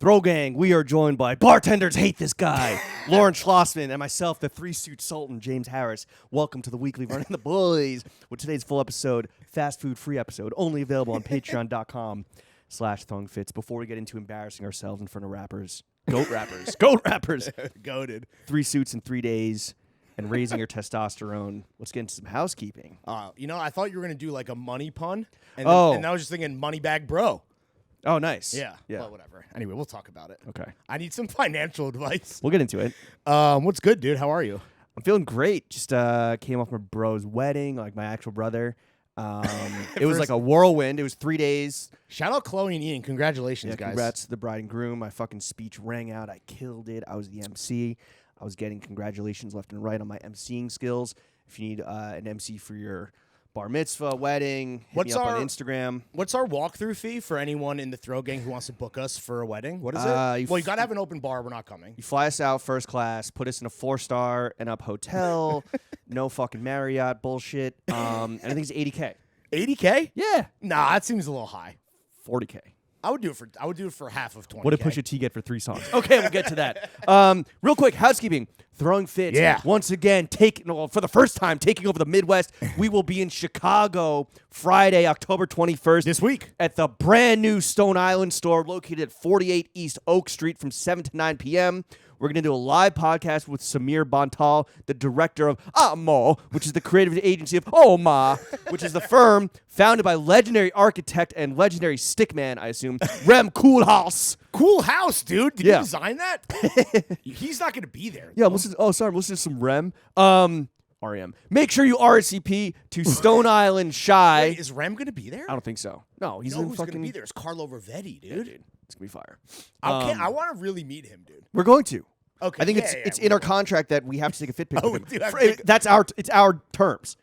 Throw Gang, we are joined by Bartenders Hate This Guy, Lauren Schlossman, and myself, the three-suit sultan, James Harris. Welcome to the weekly Running the Boys with today's full episode, fast food free episode, only available on patreon.com/throwingfits. Before we get into embarrassing ourselves in front of rappers, goat rappers, goated. 3 suits in 3 days, and raising your testosterone. Let's get into some housekeeping. I thought you were going to do like a money pun, and I was just thinking money bag bro. Oh, nice. Yeah. Well, whatever. Anyway, we'll talk about it. Okay. I need some financial advice. We'll get into it. What's good, dude? How are you? I'm feeling great. Just came off my bro's wedding, like my actual brother. It was like a whirlwind. It was 3 days. Shout out Chloe and Ian. Congratulations, guys. Congrats to the bride and groom. My fucking speech rang out. I killed it. I was the MC. I was getting congratulations left and right on my MCing skills. If you need an MC for your bar mitzvah, wedding, hit me up on Instagram. What's our walkthrough fee for anyone in the Throw Gang who wants to book us for a wedding? What is it? You got to have an open bar. We're not coming. You fly us out first class, put us in a 4-star and up hotel, no fucking Marriott bullshit. And I think it's $80K. $80K? Yeah. Nah, that seems a little high. $40K. I would do it for half of 20K. What did Pusha T get for 3 songs? Okay, we'll get to that. Real quick, housekeeping. Throwing Fits. Yeah. Once again, for the first time, taking over the Midwest. We will be in Chicago Friday, October 21st. This week. At the brand new Stone Island store located at 48 East Oak Street from 7 to 9 p.m. We're going to do a live podcast with Samir Bantal, the director of Amo, which is the creative agency of Oma, which is the firm founded by legendary architect and legendary stickman, I assume, Rem Koolhaas. Cool house, dude. Did Yeah. you design that? He's not going to be there. Yeah, listen to some Rem. REM. Make sure you RSVP to Stone Island Shy. Wait, is Rem going to be there? I don't think so. No, he's in who's fucking... going to be there? It's Carlo Ravetti, dude. Yeah, dude. It's going to be fire. I want to really meet him, dude. We're going to. Okay. I think it's in our contract that we have to take a fit pic. Oh, with we him. do have to It's our terms.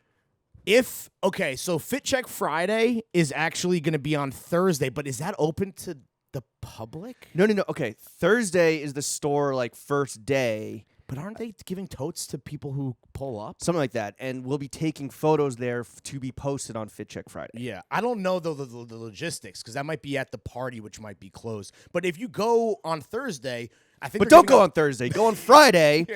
So Fit Check Friday is actually going to be on Thursday, but is that open to the public? No. Okay, Thursday is the store first day. But aren't they giving totes to people who pull up? Something like that. And we'll be taking photos there to be posted on Fit Check Friday. Yeah. I don't know, though, the logistics, because that might be at the party, which might be closed. But if you go on Thursday, I think... But don't go on Thursday. Go on Friday,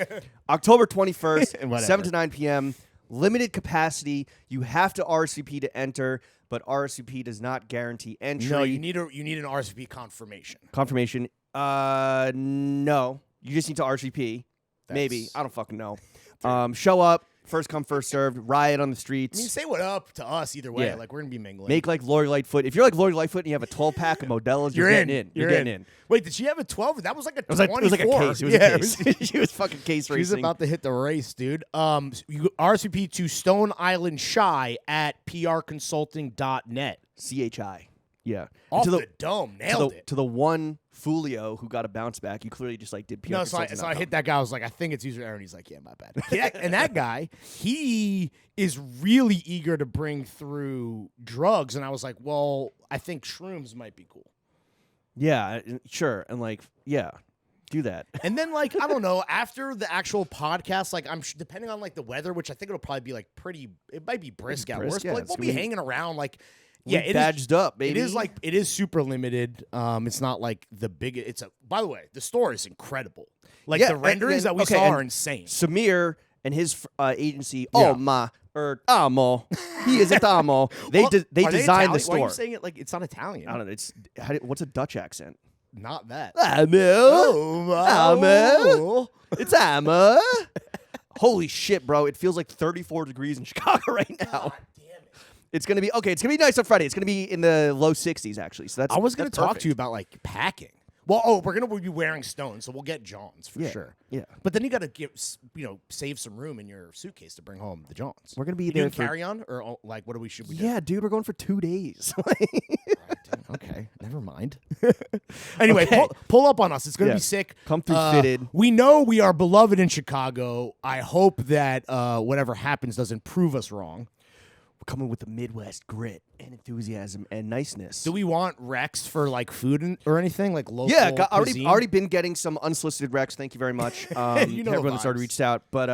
October 21st, 7 Whatever. to 9 p.m. Limited capacity. You have to RSVP to enter, but RSVP does not guarantee entry. No, you need an RSVP confirmation. Confirmation. No. You just need to RSVP. Maybe. I don't fucking know. Show up. First come, first served. Riot on the streets. I mean, say what up to us either way. Yeah. We're going to be mingling. Make like Lori Lightfoot. If you're like Lori Lightfoot and you have a 12-pack of Modelo's, you're getting in. You're getting in. Wait, did she have a 12? That was like a 24. It was like a case. It was a case. She was fucking case racing. She's about to hit the race, dude. You RSVP to Stone Island Shy at prconsulting.net. CHI. Yeah. Off the dome. Nailed it. To the one Fulio who got a bounce back, you clearly just did PR. No, so I hit that guy. I was like, I think it's user error. And he's like, yeah, my bad. And that guy, he is really eager to bring through drugs. And I was like, well, I think shrooms might be cool. Yeah, sure. And do that. And then I don't know, after the actual podcast, I'm depending on the weather, which I think it'll probably be pretty, it might be brisk at worst, but we'll be hanging around yeah, it badged up, baby. It is super limited. It's not the big. By the way, the store is incredible. The renderings that we saw are insane. Samir and his agency, Amo, he is at Amo. They designed the store. Why are you saying it like it's not Italian? I don't know. What's a Dutch accent? Not that. Amo. It's Amo. Holy shit, bro! It feels like 34 degrees in Chicago right now. It's gonna be okay. It's gonna be nice on Friday. It's gonna be in the low 60s actually. So I was gonna talk to you about packing. Well, we're gonna be wearing Stones, so we'll get Johns for sure. Yeah, but then you got to save some room in your suitcase to bring home the Johns. We're gonna be there for carry on or what should we do? Yeah, dude, we're going for 2 days. Okay, never mind. Anyway, pull up on us. It's gonna be sick. Come through fitted. We know we are beloved in Chicago. I hope that whatever happens doesn't prove us wrong. Coming with the Midwest grit and enthusiasm and niceness. Do we want Rex for food or anything local? Yeah, already been getting some unsolicited Rex. Thank you very much. Everyone that's already reached out, but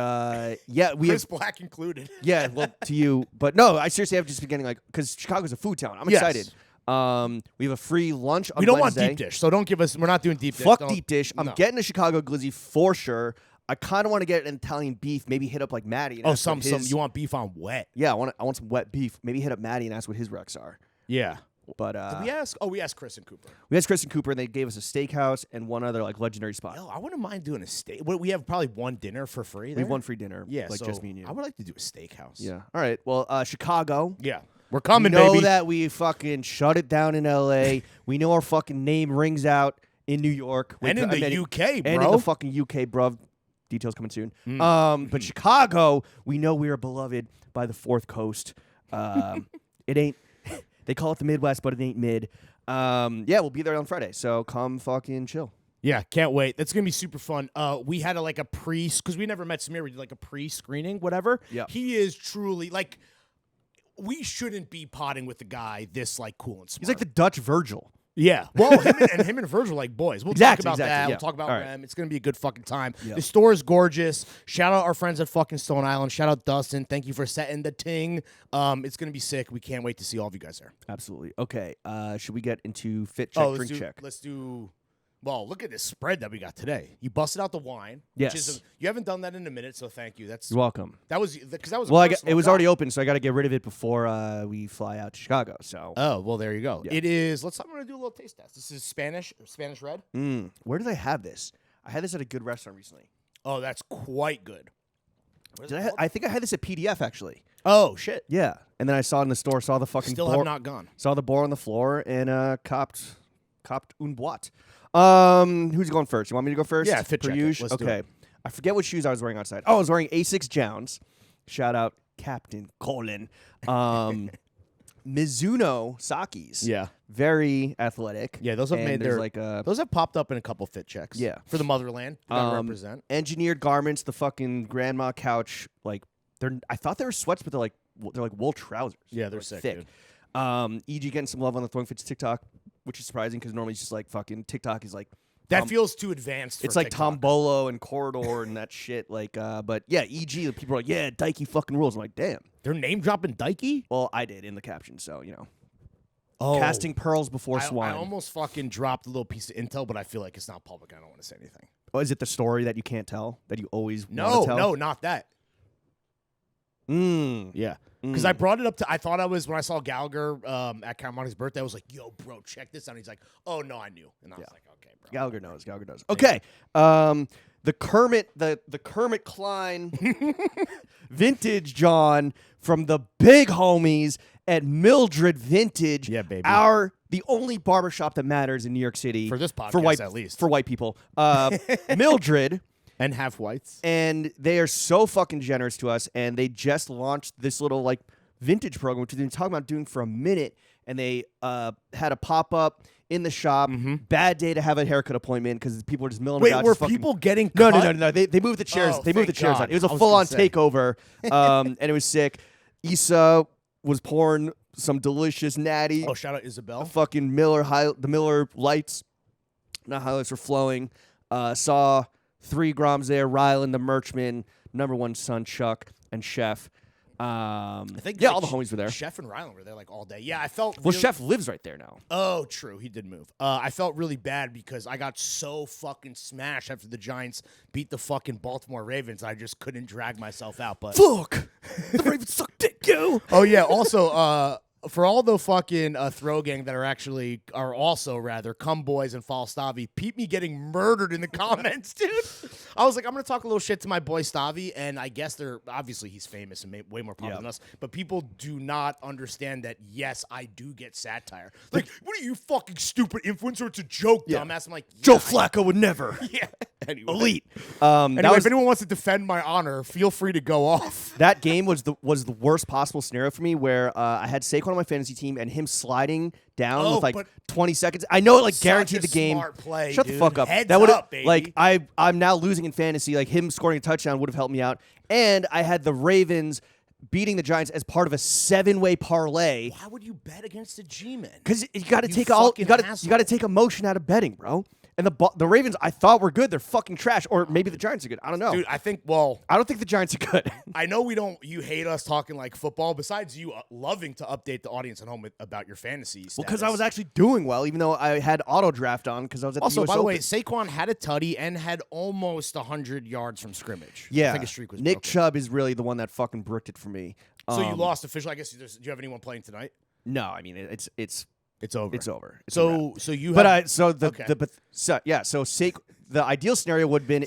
we Chris have Black included. Yeah, well, to you, but no, I seriously have just been getting because Chicago's a food town. I'm excited. We have a free lunch on We don't Wednesday. want deep dish, so don't give us. We're not doing deep dish. Fuck Don't- deep dish. I'm no. getting a Chicago glizzy for sure. I kind of want to get an Italian beef. Maybe hit up like Maddie. And Oh, ask what his, you want beef on wet? Yeah, I want some wet beef. Maybe hit up Maddie and ask what his recs are. Yeah. But Did we ask? Oh, we asked Chris and Cooper. we asked Chris and Cooper, and they gave us a steakhouse and one other like legendary spot. Yo, I wouldn't mind doing a steak. We have probably one dinner for free. We There? have one free dinner. Yeah, like so just me and you. I would like to do a steakhouse. Yeah. All right. Well, Chicago. Yeah. We're coming, we know baby. that we fucking shut it down in L.A. We know our fucking name rings out in New York. And in the UK, bro. And in the fucking UK, bruv. Details coming soon. But Chicago, we know we are beloved by the Fourth Coast. It ain't. They call it the Midwest, but it ain't mid. Yeah, we'll be there on Friday. So come fucking chill. Yeah, can't wait. That's gonna be super fun. We had a pre because we never met Samir. We did like a pre-screening, whatever. Yeah. He is truly like. We shouldn't be potting with the guy this like cool and smart. He's like the Dutch Virgil. Yeah. Well, him and Virgil are like boys. We'll Exactly, talk about that. yeah. We'll talk about All right. them. It's going to be a good fucking time. Yep. The store is gorgeous. Shout out our friends at fucking Stone Island. Shout out Dustin. Thank you for setting the ting. It's going to be sick. We can't wait to see all of you guys there. Absolutely. Okay. Should we get into fit check, drink check? Let's do. Well, look at this spread that we got today. You busted out the wine. Yes. Which is you haven't done that in a minute, so thank you. You're welcome. That was because that was. Well, it was cup. already open, so I got to get rid of it before we fly out to Chicago. So. Oh well, there you go. Yeah. It is. I'm going to do a little taste test. This is Spanish red. Where did I have this? I had this at a good restaurant recently. Oh, that's quite good. I think I had this at PDF actually. Oh shit! Yeah, and then I saw it in the store. Saw the fucking Still have not gone. Saw the boar on the floor and copped une boîte. Who's going first? You want me to go first? Yeah, fit Per check it. usual? Let's do Okay. it. I forget what shoes I was wearing outside. Oh, I was wearing Asics Jounds. Shout out Captain Colin. Mizuno Sakis. Yeah. Very athletic. Yeah, those have And made there's their like a those have popped up in a couple fit checks. Yeah. For the motherland. You gotta represent. engineered garments. The fucking grandma couch. Like I thought they were sweats, but they're like wool trousers. Yeah, they're Like, sick, thick. dude. EG getting some love on the Throwing Fits TikTok, which is surprising because normally it's just like fucking TikTok is like That feels too advanced for it's like TikTok. Tom Bolo and Corridor and that shit. Like, but yeah, EG. The people are like, yeah, Dikey fucking rules. I'm like, damn. They're name dropping Dikey? Well, I did in the caption, so you know, Oh. casting pearls before I swine. almost fucking dropped a little piece of intel, but I feel like it's not public. I don't want to say anything. Oh, is it the story that you can't tell that you always No, want to tell? no, not that. Yeah. Because I brought it up to, I thought I was, when I saw Gallagher at Caramani's birthday, I was like, yo, bro, check this out. He's like, oh, no, I knew. And I was like, okay, bro. Gallagher knows. Gallagher knows. Okay. The Kermit Klein vintage John from the big homies at Mildred Vintage. Yeah, baby. The only barbershop that matters in New York City. For this podcast, for white, at least. For white people. Mildred. And half whites. And they are so fucking generous to us. And they just launched this little like vintage program, which we've been talking about doing for a minute. And they had a pop-up in the shop. Bad day to have a haircut appointment because people were just milling about. Wait, were just fucking- people getting No, cut? no. They moved the chairs. Oh, They moved the thank chairs God. on. It was a I was full-on gonna say. takeover, and it was sick. Issa was pouring some delicious natty. Oh, shout out Isabel. Fucking the Miller lights, not highlights were flowing. Saw 3 Groms there. Rylan, the merchman, number 1 son Chuck, and Chef. I think all the homies were there. Chef and Rylan were there like all day. Yeah, I felt Well, really- Chef lives right there now. Oh, true. He did move. I felt really bad because I got so fucking smashed after the Giants beat the fucking Baltimore Ravens. I just couldn't drag myself out. But Fuck, the Ravens suck dick, yo. oh yeah. Also, for all the fucking throw gang that are also come boys and Falstavi, peep me getting murdered in the comments, dude. I was like, I'm gonna talk a little shit to my boy Stavi, and I guess obviously he's famous and way more popular than us, but people do not understand that. Yes, I do get satire. Like, what are you, fucking stupid influencer? It's a joke, dumbass. I'm like, yeah, Joe Flacco would never. Yeah. Anyway. Elite. Anyway, if anyone wants to defend my honor, feel free to go off. That game was the worst possible scenario for me, where I had Saquon on my fantasy team and him sliding down with like but 20 seconds. I know it like such guaranteed a the game. smart play, Shut dude. the fuck up. Heads That would up, baby. like I'm now losing in fantasy. Like him scoring a touchdown would have helped me out. And I had the Ravens beating the Giants as part of a 7-way parlay. Why would you bet against the G-men? Because you got to You take all fucking you got to asshole. take emotion out of betting, bro. And the Ravens, I thought were good. They're fucking trash. Or maybe the Giants are good. I don't know. Dude, I don't think the Giants are good. I know you hate us talking like football, besides you loving to update the audience at home about your fantasy status. Well, because I was actually doing well, even though I had auto draft on because I was at also, the US by the Open. way, Saquon had a tutty and had almost 100 yards from scrimmage. Yeah. I think his streak was Nick broken. Chubb is really the one that fucking bricked it for me. So you lost officially. I guess do you have anyone playing tonight? No, I mean, it's over. It's over. It's a So wrap. so you But have the ideal scenario would have been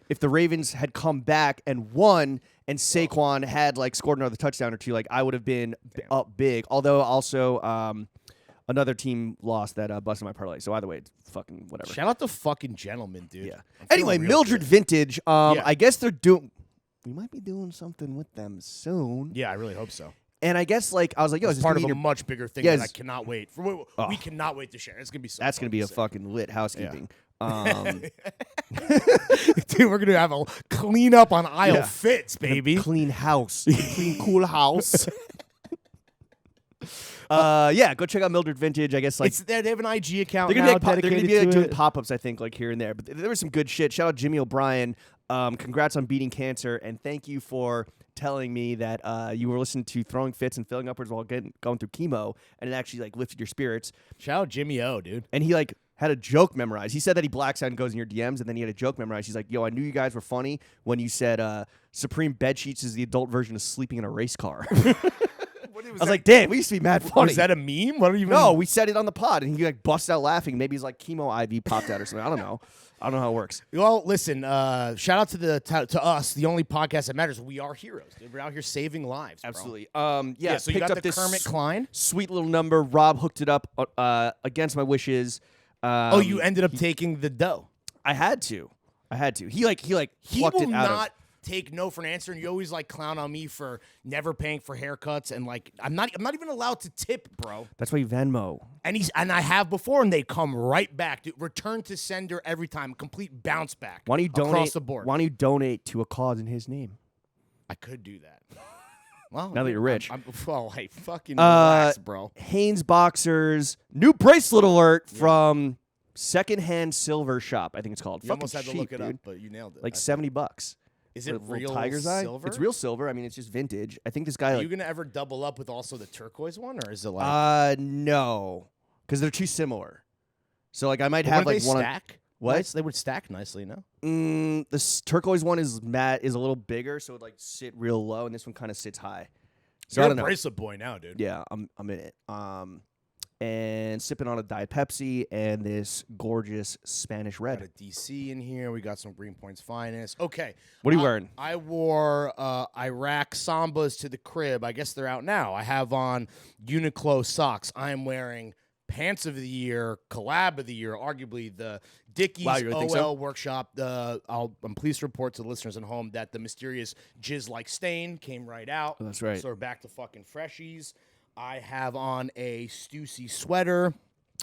if the Ravens had come back and won and Saquon had like scored another touchdown or two, like I would have been up big. Although also another team lost that busted my parlay. So either way, it's fucking whatever. shout out to fucking gentlemen, dude. Yeah. I'm feeling Anyway, real Mildred good. Vintage. I guess they're doing. We might be doing something with them soon. Yeah, I really hope so. And I guess like I was like, yo, It's is this part gonna of be a much bigger thing Yes. that I cannot wait for. We cannot wait to share. It's gonna be so. That's fun gonna be a say. fucking lit housekeeping. Dude, we're gonna have a clean up on aisle fits, baby. Clean house. Clean, cool house. Go check out Mildred Vintage. I guess like They have an IG account they're now gonna be dedicated to doing it. pop-ups, I think, like here and there. But there was some good shit. Shout out Jimmy O'Brien. Congrats on beating cancer, and thank you for telling me that you were listening to Throwing Fits and Filling Upwards while going through chemo, and it actually like lifted your spirits. Shout out Jimmy O, dude. And he like had a joke memorized. He said that he blacks out and goes in your DMs, and then he had a joke memorized. He's like, yo, I knew you guys were funny when you said Supreme Bed Sheets is the adult version of sleeping in a race car. I was like, damn, we used to be mad funny. Was that a meme? What are you? No, we said it on the pod, and he like busted out laughing. Maybe he's like chemo IV popped out or something. I don't know. I don't know how it works. Well, listen. Shout out to us, the only podcast that matters. We are heroes. Dude. We're out here saving lives. Bro. Absolutely. So you picked got up the this Kermit Klein. sweet little number. Rob hooked it up against my wishes. You ended up taking the dough. I had to. He He plucked will it out not take no for an answer, and you always like clown on me for never paying for haircuts, and like I'm not even allowed to tip, bro. That's why you Venmo. And I have before, and they come right back, dude. Return to sender every time, complete bounce back. Why don't you donate across the board? Why don't you donate to a cause in his name? I could do that. Well, Now that you're rich. Hey, fucking relax, bro. Hanes Boxers new bracelet alert from Secondhand Silver Shop. I think it's called. You Fucking almost had to cheap, look it dude. up, but you nailed it. Like I think. $70. Is it With a little real tiger's eye? silver? It's real silver. I mean, it's just vintage. I think this guy. Are like, you gonna ever double up with also the turquoise one, or is it like? No, because they're too similar. So like, I might But have wouldn't like they one. stack? What? Nice? They would stack nicely, no? The turquoise one is a little bigger, so it like sit real low, and this one kind of sits high. So I You're don't a know. bracelet boy now, dude. Yeah, I'm in it. And sipping on a Diet Pepsi and this gorgeous Spanish Got a red. DC in here. We got some Greenpoint's finest. Okay. What are you wearing? I wore Iraq Sambas to the crib. I guess they're out now. I have on Uniqlo socks. I am wearing Pants of the Year, Collab of the Year, arguably the Dickies Wow, you really OL think so? Workshop. I'm pleased to report to the listeners at home that the mysterious Jizz-like stain came right out. Oh, that's right. So we're back to fucking freshies. I have on a Stussy sweater.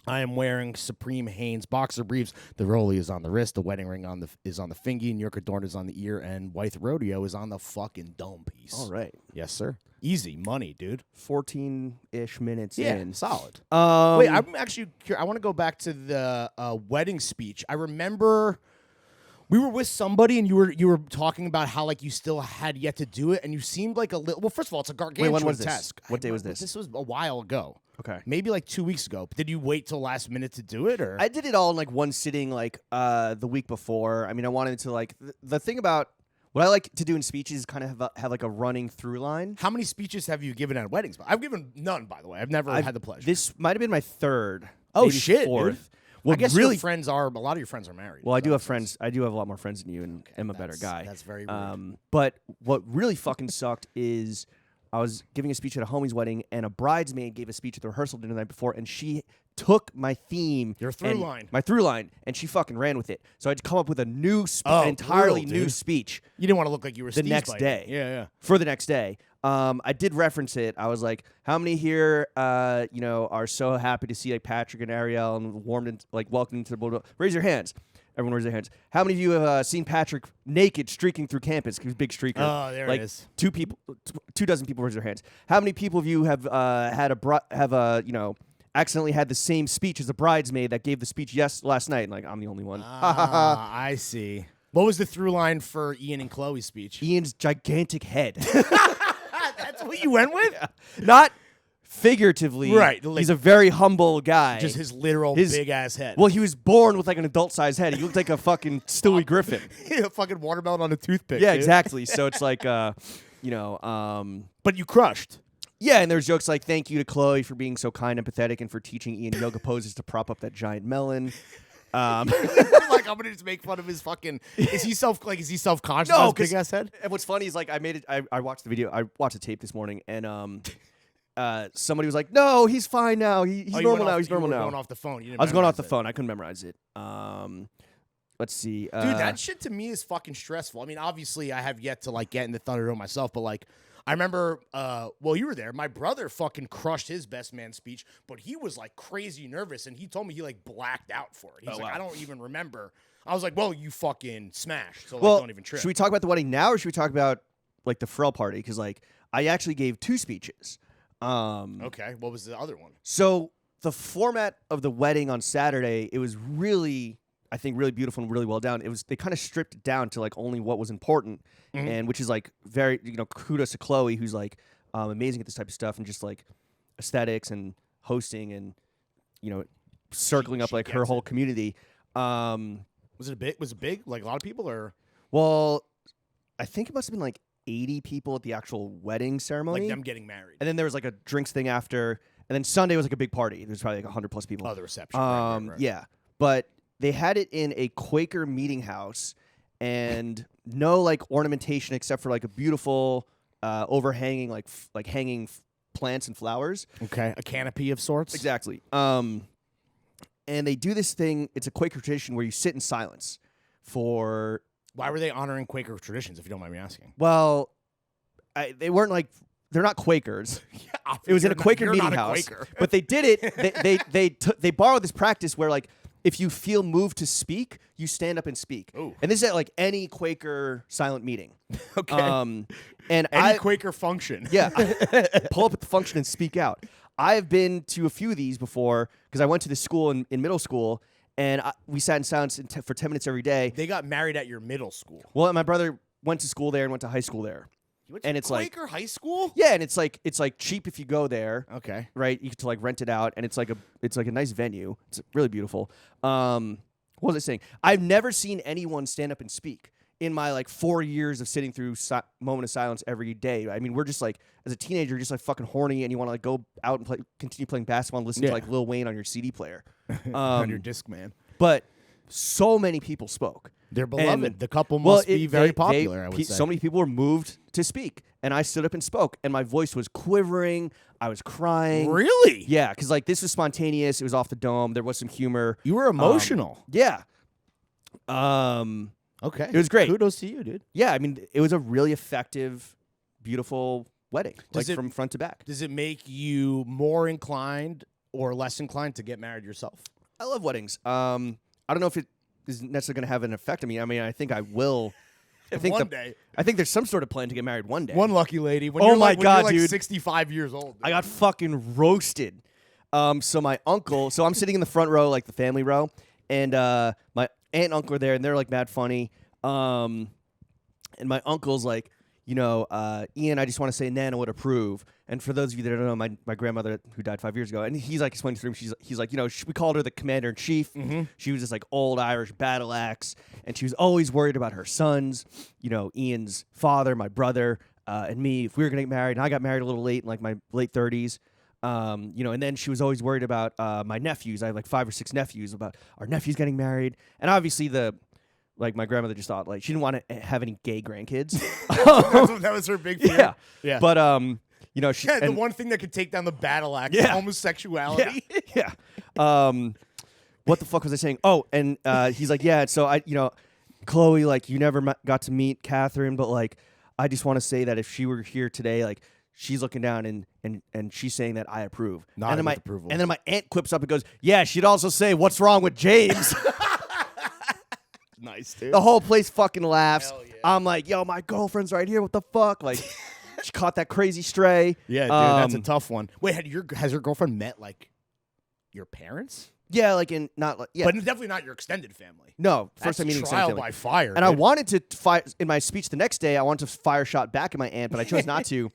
I am wearing Supreme Hanes boxer briefs. The rollie is on the wrist. The wedding ring is on the fingy. New York Adorn is on the ear. And White Rodeo is on the fucking dome piece. All right. Yes, sir. Easy money, dude. 14-ish minutes Yeah, in. solid. Um, Wait, I'm actually curious. I want to go back to the wedding speech. I remember we were with somebody, and you were talking about how like you still had yet to do it, and you seemed like a little. Well, first of all, it's a gargantuan when was this? task. What day was this? This was a while ago. Okay. Maybe like 2 weeks ago. Did you wait till last minute to do it, or I did it all in like one sitting, like the week before. I mean, I wanted to like the thing about what I like to do in speeches is kind of have like a running through line. how many speeches have you given at weddings? I've given none, by the way. I've never had the pleasure. This might have been my third. Oh, maybe shit, dude. fourth. Well, I guess really, your friends are. A lot of your friends are married. well, I so do have that's- friends. I do have a lot more friends than you, and am a better guy. That's very rude. But what really fucking sucked is I was giving a speech at a homie's wedding, and a bridesmaid gave a speech at the rehearsal dinner the night before, and she took my theme, Your through line. my through line, and she fucking ran with it. So I had to come up with a new, Oh, entirely brutal, new dude. speech You didn't want to look like you were the sneeze next biting. day. Yeah. For the next day. I did reference it. I was like, how many here, are so happy to see like Patrick and Ariel and welcomed into the boat? Raise your hands. Everyone raise their hands. How many of you have seen Patrick naked streaking through campus? He's a big streaker. Oh, there like, it is. 2 dozen people raise their hands. How many people of you have accidentally had the same speech as the bridesmaid that gave the speech last night. And like, I'm the only one. I see. What was the through line for Ian and Chloe's speech? Ian's gigantic head. That's what you went with? Yeah. Not figuratively. Right. He's a very humble guy. Just his literal big-ass head. Well, he was born with like an adult-sized head. He looked like a fucking Stewie Griffin. A fucking watermelon on a toothpick. Yeah, dude. exactly. So it's like, But you crushed. Yeah, and there's jokes like, thank you to Chloe for being so kind and empathetic and for teaching Ian yoga poses to prop up that giant melon. Like, I'm gonna just make fun of his fucking. Is he self-conscious? No, of his big ass head. And what's funny is like I watched the video. I watched the tape this morning, and somebody was like, "No, he's fine now. He's normal now. He's normal now." Going off the phone. I was going off the phone. I couldn't memorize it. Let's see, dude. That shit to me is fucking stressful. I mean, obviously, I have yet to like get in the Thunderdome myself, but like. I remember, you were there. My brother fucking crushed his best man speech, but he was like crazy nervous, and he told me he like blacked out for it. He's like, I don't even remember. I was like, well, you fucking smashed, so like, don't even trip. Should we talk about the wedding now, or should we talk about like the Pharrell party? Because like I actually gave 2 speeches. Okay, what was the other one? So the format of the wedding on Saturday, it was really, I think, really beautiful and really well done. They kind of stripped it down to like only what was important, and which is like very, kudos to Chloe, who's like amazing at this type of stuff and just like aesthetics and hosting and circling up like her whole community. Was it big? Was it big? Like a lot of people, or? Well, I think it must have been like 80 people at the actual wedding ceremony, like them getting married, and then there was like a drinks thing after, and then Sunday was like a big party. There was probably like 100+ people. Oh, the reception. Right. Yeah, but they had it in a Quaker meeting house, and no like ornamentation except for like a beautiful overhanging like hanging plants and flowers. Okay, a canopy of sorts. Exactly. And they do this thing. It's a Quaker tradition where you sit in silence for. Why were they honoring Quaker traditions, if you don't mind me asking? Well, they weren't like. They're not Quakers. Yeah, it was in a Quaker meeting house. But they did it. They borrowed this practice where like if you feel moved to speak, you stand up and speak. Ooh. And this is at like any Quaker silent meeting. Okay. And any Quaker function. Yeah. Pull up at the function and speak out. I have been to a few of these before because I went to this school in middle school, and we sat in silence for 10 minutes every day. They got married at your middle school. Well, my brother went to school there and went to high school there. You went to it's Quaker like high school? Yeah, and it's like cheap if you go there. Okay. Right? You get to like rent it out, and it's like a nice venue. It's really beautiful. What was I saying? I've never seen anyone stand up and speak in my like 4 years of sitting through moment of silence every day. I mean, we're just like, as a teenager, you're just like fucking horny and you want to like go out and continue playing basketball and listen to like Lil Wayne on your CD player. On your Discman. But so many people spoke. They're beloved. And the couple must be very popular, I would say. So many people were moved to speak, and I stood up and spoke, and my voice was quivering. I was crying. Really? Yeah, because like this was spontaneous. It was off the dome. There was some humor. You were emotional. Yeah. Okay. It was great. Kudos to you, dude. Yeah, I mean, it was a really effective, beautiful wedding, from front to back. Does it make you more inclined or less inclined to get married yourself? I love weddings. I don't know if it is necessarily going to have an effect on me. I mean, I think I will. I think one day. I think there's some sort of plan to get married one day. One lucky lady. When oh you're my like, God, when you're like dude. 65 years old. Dude. I got fucking roasted. So my uncle, so I'm sitting in the front row, like the family row, and my aunt and uncle are there, and they're like mad funny. And my uncle's like, Ian, I just want to say Nana would approve. And for those of you that don't know, my grandmother, who died 5 years ago, and he's like explaining to him, he's like, we called her the commander-in-chief. Mm-hmm. She was this like old Irish battle axe, and she was always worried about her sons, Ian's father, my brother, and me, if we were going to get married. And I got married a little late, in like my late 30s. And then she was always worried about my nephews. I have like 5 or 6 nephews, about our nephews getting married. And obviously my grandmother just thought like she didn't want to have any gay grandkids. That was her big fear. Yeah. But she the one thing that could take down the battle axe, homosexuality. Yeah. What the fuck was I saying? Oh, and he's like, yeah. So Chloe, like you never got to meet Catherine, but like I just want to say that if she were here today, like she's looking down and she's saying that I approve. Nodding with approval. And then my aunt quips up and goes, yeah, she'd also say, what's wrong with James? Nice, dude. The whole place fucking laughs. Hell yeah. I'm like, yo, my girlfriend's right here. What the fuck? Like, she caught that crazy stray. Yeah, dude, that's a tough one. Wait, has your girlfriend met like your parents? Yeah, like in not like yeah. But definitely not your extended family. No, That's first time meeting trial extended by family. fire. And I wanted to fire in my speech the next day. I wanted to fire a shot back at my aunt, but I chose not to.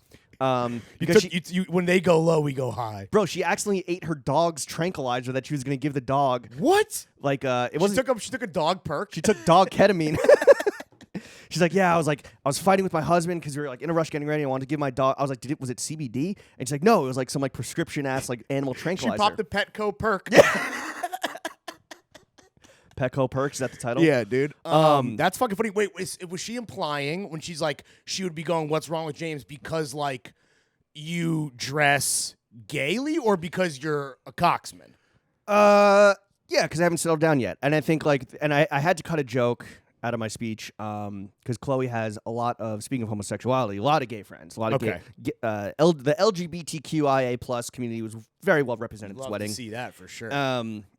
Because when they go low, we go high. bro, she accidentally ate her dog's tranquilizer that she was going to give the dog. What? Like it wasn't. She took a dog perk. She took dog ketamine. She's like, yeah, I was fighting with my husband because we were like in a rush getting ready. I wanted to give my dog. I was like, was it CBD? And she's like, no, it was like some like prescription ass like animal tranquilizer. She popped the Petco perk. Petco Percs, is that the title? Yeah, dude. That's fucking funny. Wait, was she implying when she's like, she would be going, what's wrong with James? Because like you dress gaily or because you're a cocksman? Yeah, because I haven't settled down yet. And I think like, and I had to cut a joke out of my speech because Chloe has a lot of, speaking of homosexuality, a lot of gay friends, a lot of Okay. the LGBTQIA plus community was very well represented at this Love wedding. to see that for sure.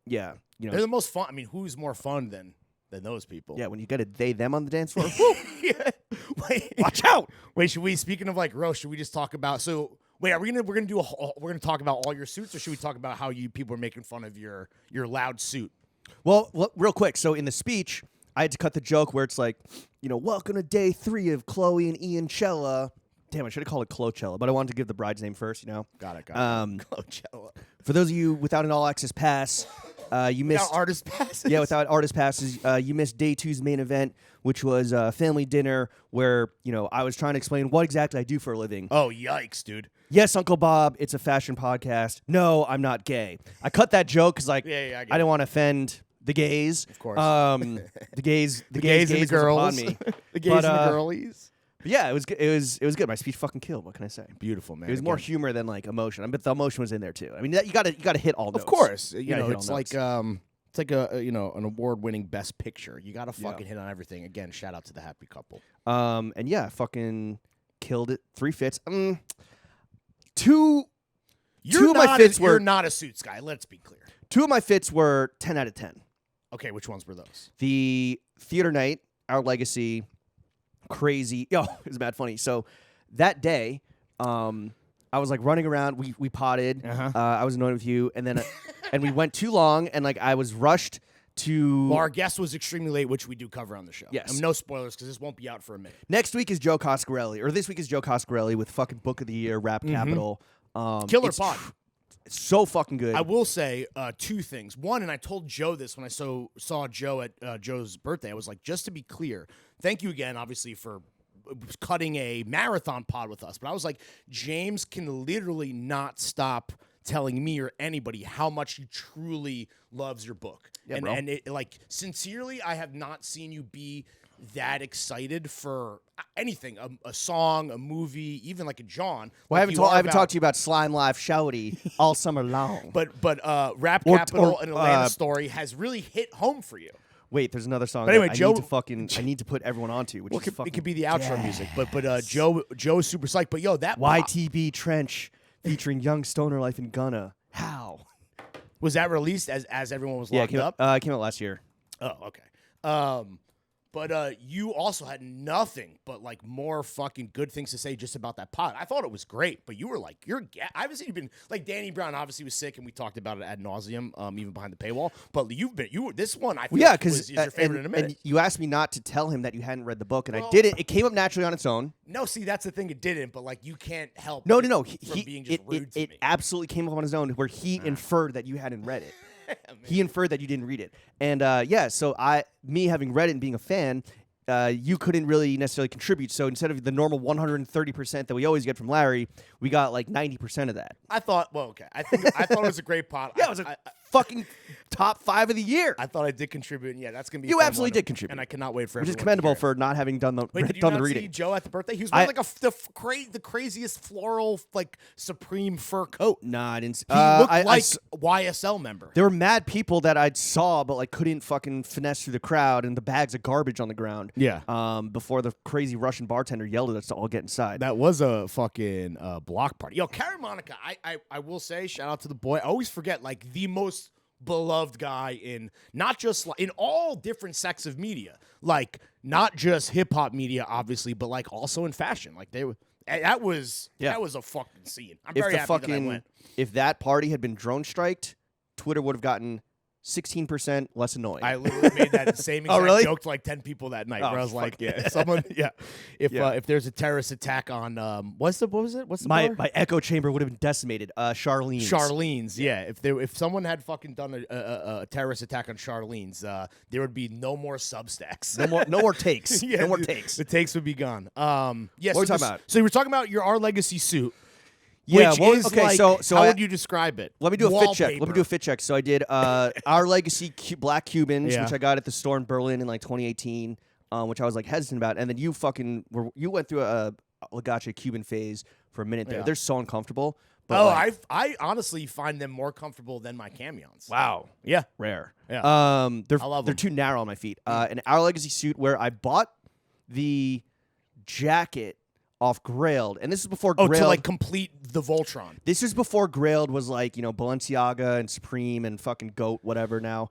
Yeah, you know, They're the most fun. I mean, who's more fun than those people? yeah, when you get a they them on the dance floor, Yeah. Wait, watch out. Wait, should we? Speaking of like roast, should we just talk about? So wait, we're gonna talk about all your suits, or should we talk about how you people are making fun of your loud suit? Well, real quick. So in the speech, I had to cut the joke where it's like, you know, welcome to day 3 of Chloe and Ian Cella. Damn, I should have called it Clochella, but I wanted to give the bride's name first, you know? Got it. Clochella. For those of you without an all-access pass, you missed... Without artist passes? Yeah, without artist passes, you missed day 2's main event, which was a family dinner where, you know, I was trying to explain what exactly I do for a living. Oh, yikes, dude. Yes, Uncle Bob, it's a fashion podcast. No, I'm not gay. I cut that joke because, like, I didn't want to offend... the gays, of course. The gays and the girls, me. the gays and the girlies. But yeah, it was good. My speech fucking killed. What can I say? Beautiful, man. It was more humor than like emotion. But the emotion was in there too. I mean, you gotta hit all notes. Of course, you know hit it's all like notes. it's like a an award-winning best picture. You gotta fucking hit on everything. Again, shout out to the happy couple. And yeah, fucking killed it. 3 fits. Two of my fits were You're not a suits guy. Let's be clear. 2 of my fits were 10 out of 10. Okay, which ones were those? The theater night, Our Legacy, crazy. Yo, it was mad funny. So that day, I was like running around. We potted. I was annoyed with you, and then and we went too long, and like I was rushed to. Well, our guest was extremely late, which we do cover on the show. Yes. No spoilers because this won't be out for a minute. Next week is Joe Coscarelli, or this week is Joe Coscarelli with fucking Book of the Year, Rap Capital. Killer pod. It's so fucking good. I will say 2 things. One, and I told Joe this when I saw Joe at Joe's birthday. I was like, just to be clear, thank you again, obviously, for cutting a marathon pod with us. But I was like, James can literally not stop telling me or anybody how much he truly loves your book. Yeah, bro. And it, like, sincerely, I have not seen you be that excited for anything, a song, a movie, even like a John. Well, like I haven't talked to you about Slime Live Shouty all summer long. But Rap Capital and Atlanta Story has really hit home for you. Wait, there's another song. But anyway, that Joe, I need to put everyone onto, which is fucking. It could be the outro music, but Joe is super psyched. But yo, that YTB Trench featuring Young Stoner Life in Gunna. How was that released as everyone was locked up? It came out last year. Oh, okay. But you also had nothing but like more fucking good things to say just about that pod. I thought it was great, but you were like, I haven't seen you been like Danny Brown obviously was sick, and we talked about it ad nauseum, even behind the paywall. But this one I feel is your favorite in a minute. And you asked me not to tell him that you hadn't read the book, and I didn't. It came up naturally on its own. No, see, that's the thing. It didn't, but like you can't help. No. From being just rude to it me. absolutely came up on his own, where he inferred that you hadn't read it. He inferred that you didn't read it, and so me having read it and being a fan. You couldn't really necessarily contribute. So instead of the normal 130% that we always get from Larry, we got like 90% of that. I thought, I thought it was a great pod. Yeah, it was a fucking top 5 of the year. I thought I did contribute, and yeah, that's gonna be. You absolutely did contribute, and I cannot wait for. Which is commendable for not having done the Wait, did you done not the reading. See Joe at the birthday? He was wearing like the craziest floral like Supreme fur coat. Nah, I didn't. He looked like YSL member. There were mad people that I saw, but like couldn't fucking finesse through the crowd, and the bags of garbage on the ground. Yeah. Before the crazy Russian bartender yelled at us to all get inside. That was a fucking block party. Yo, Carrie Monica, I will say, shout out to the boy. I always forget, like, the most beloved guy in not just in all different sects of media, like not just hip hop media, obviously, but like also in fashion. Like that was a fucking scene. I'm very happy that I went. If that party had been drone striked, Twitter would have gotten 16% less annoying. I literally made that same exact really? joke to like 10 people that night. Oh, Where I was fuck. like, yeah, someone, yeah. If there's a terrorist attack on, what was it? What's the bar? my echo chamber would have been decimated. Charlene's. Charlene's, yeah. If someone had fucking done a terrorist attack on Charlene's, there would be no more Substacks. No more takes. Yeah, no more takes. The takes would be gone. What are we talking about? So you were talking about your Our Legacy suit. Yeah, which well, is okay, like, so how I- would you describe it? Let me do a fit check. Wallpaper. So I did Our Legacy Black Cubans, Yeah. which I got at the store in Berlin in like 2018, which I was like hesitant about. And then you went through a Legace Cuban phase for a minute there. Yeah. They're so uncomfortable. But Oh, like, I honestly find them more comfortable than my camions. wow. Yeah. Rare. Yeah. They're I love they're them. too narrow on my feet. An Our Legacy suit where I bought the jacket off Grailed, and this is before Oh, Grailed. to like complete the Voltron. This is before Grailed was like, Balenciaga and Supreme and fucking Goat, whatever now.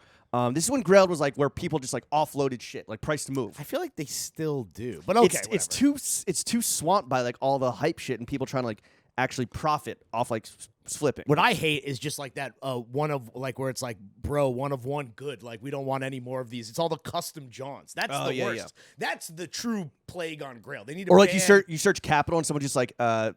This is when Grailed was like where people just like offloaded shit, like price to move. I feel like they still do, but okay, it's too swamped by like all the hype shit and people trying to like actually profit off like flipping. What I hate is just like that one of like where it's like, bro, one of one good. Like we don't want any more of these. It's all the custom Johns. That's Oh, the yeah, worst. yeah. That's the true plague on Grail. They need to Or like ban you search Capital and someone just like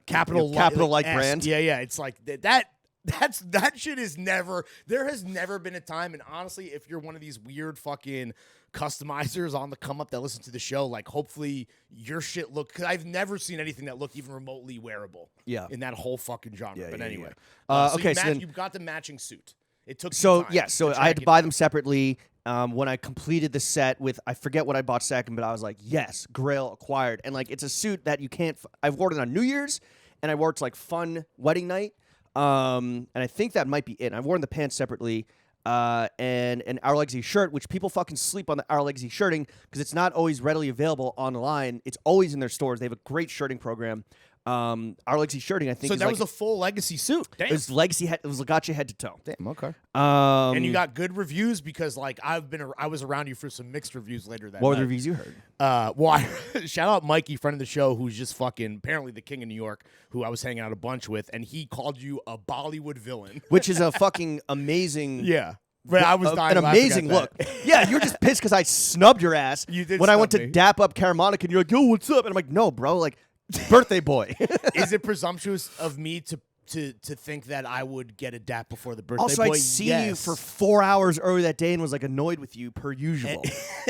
capital like S. brand. Yeah. It's like that shit is never. There has never been a time, and honestly, if you're one of these weird fucking customizers on the come up that listen to the show, like hopefully your shit look. Because I've never seen anything that looked even remotely wearable. Yeah. In that whole fucking genre. Yeah, but yeah, anyway, yeah. so Okay, so then- you got the matching suit. It took So some time yeah, so to I had to track buy it them separately. When I completed the set with, I forget what I bought second, but I was like, yes, Grail acquired, and like it's a suit that you can't. I've worn it on New Year's, and I wore it to like fun wedding night, and I think that might be it. I've worn the pants separately, and an Our Legacy shirt, which people fucking sleep on the Our Legacy shirting because it's not always readily available online. It's always in their stores. They have a great shirting program. Our Legacy shirting, I think. So is that like, was a full Legacy suit. Damn. it was Legacy. It was Legace head to toe. Damn. Okay. And And you got good reviews because like I was around you for some mixed reviews later that what were night. the reviews you heard? Shout out Mikey, friend of the show, who's just fucking apparently the king of New York, who I was hanging out a bunch with, and he called you a Bollywood villain. Which is a fucking amazing. Yeah. But I was dying an laughing amazing at look. that. Yeah, you were just pissed because I snubbed your ass. You did when I went snub to me. dap up Karamonik, and you're like, "Yo, what's up?" And I'm like, "No, bro, like, birthday boy." Is it presumptuous of me to think that I would get a dap before the birthday Also, boy? I'd seen you Yes. for 4 hours earlier that day and was like annoyed with you per usual.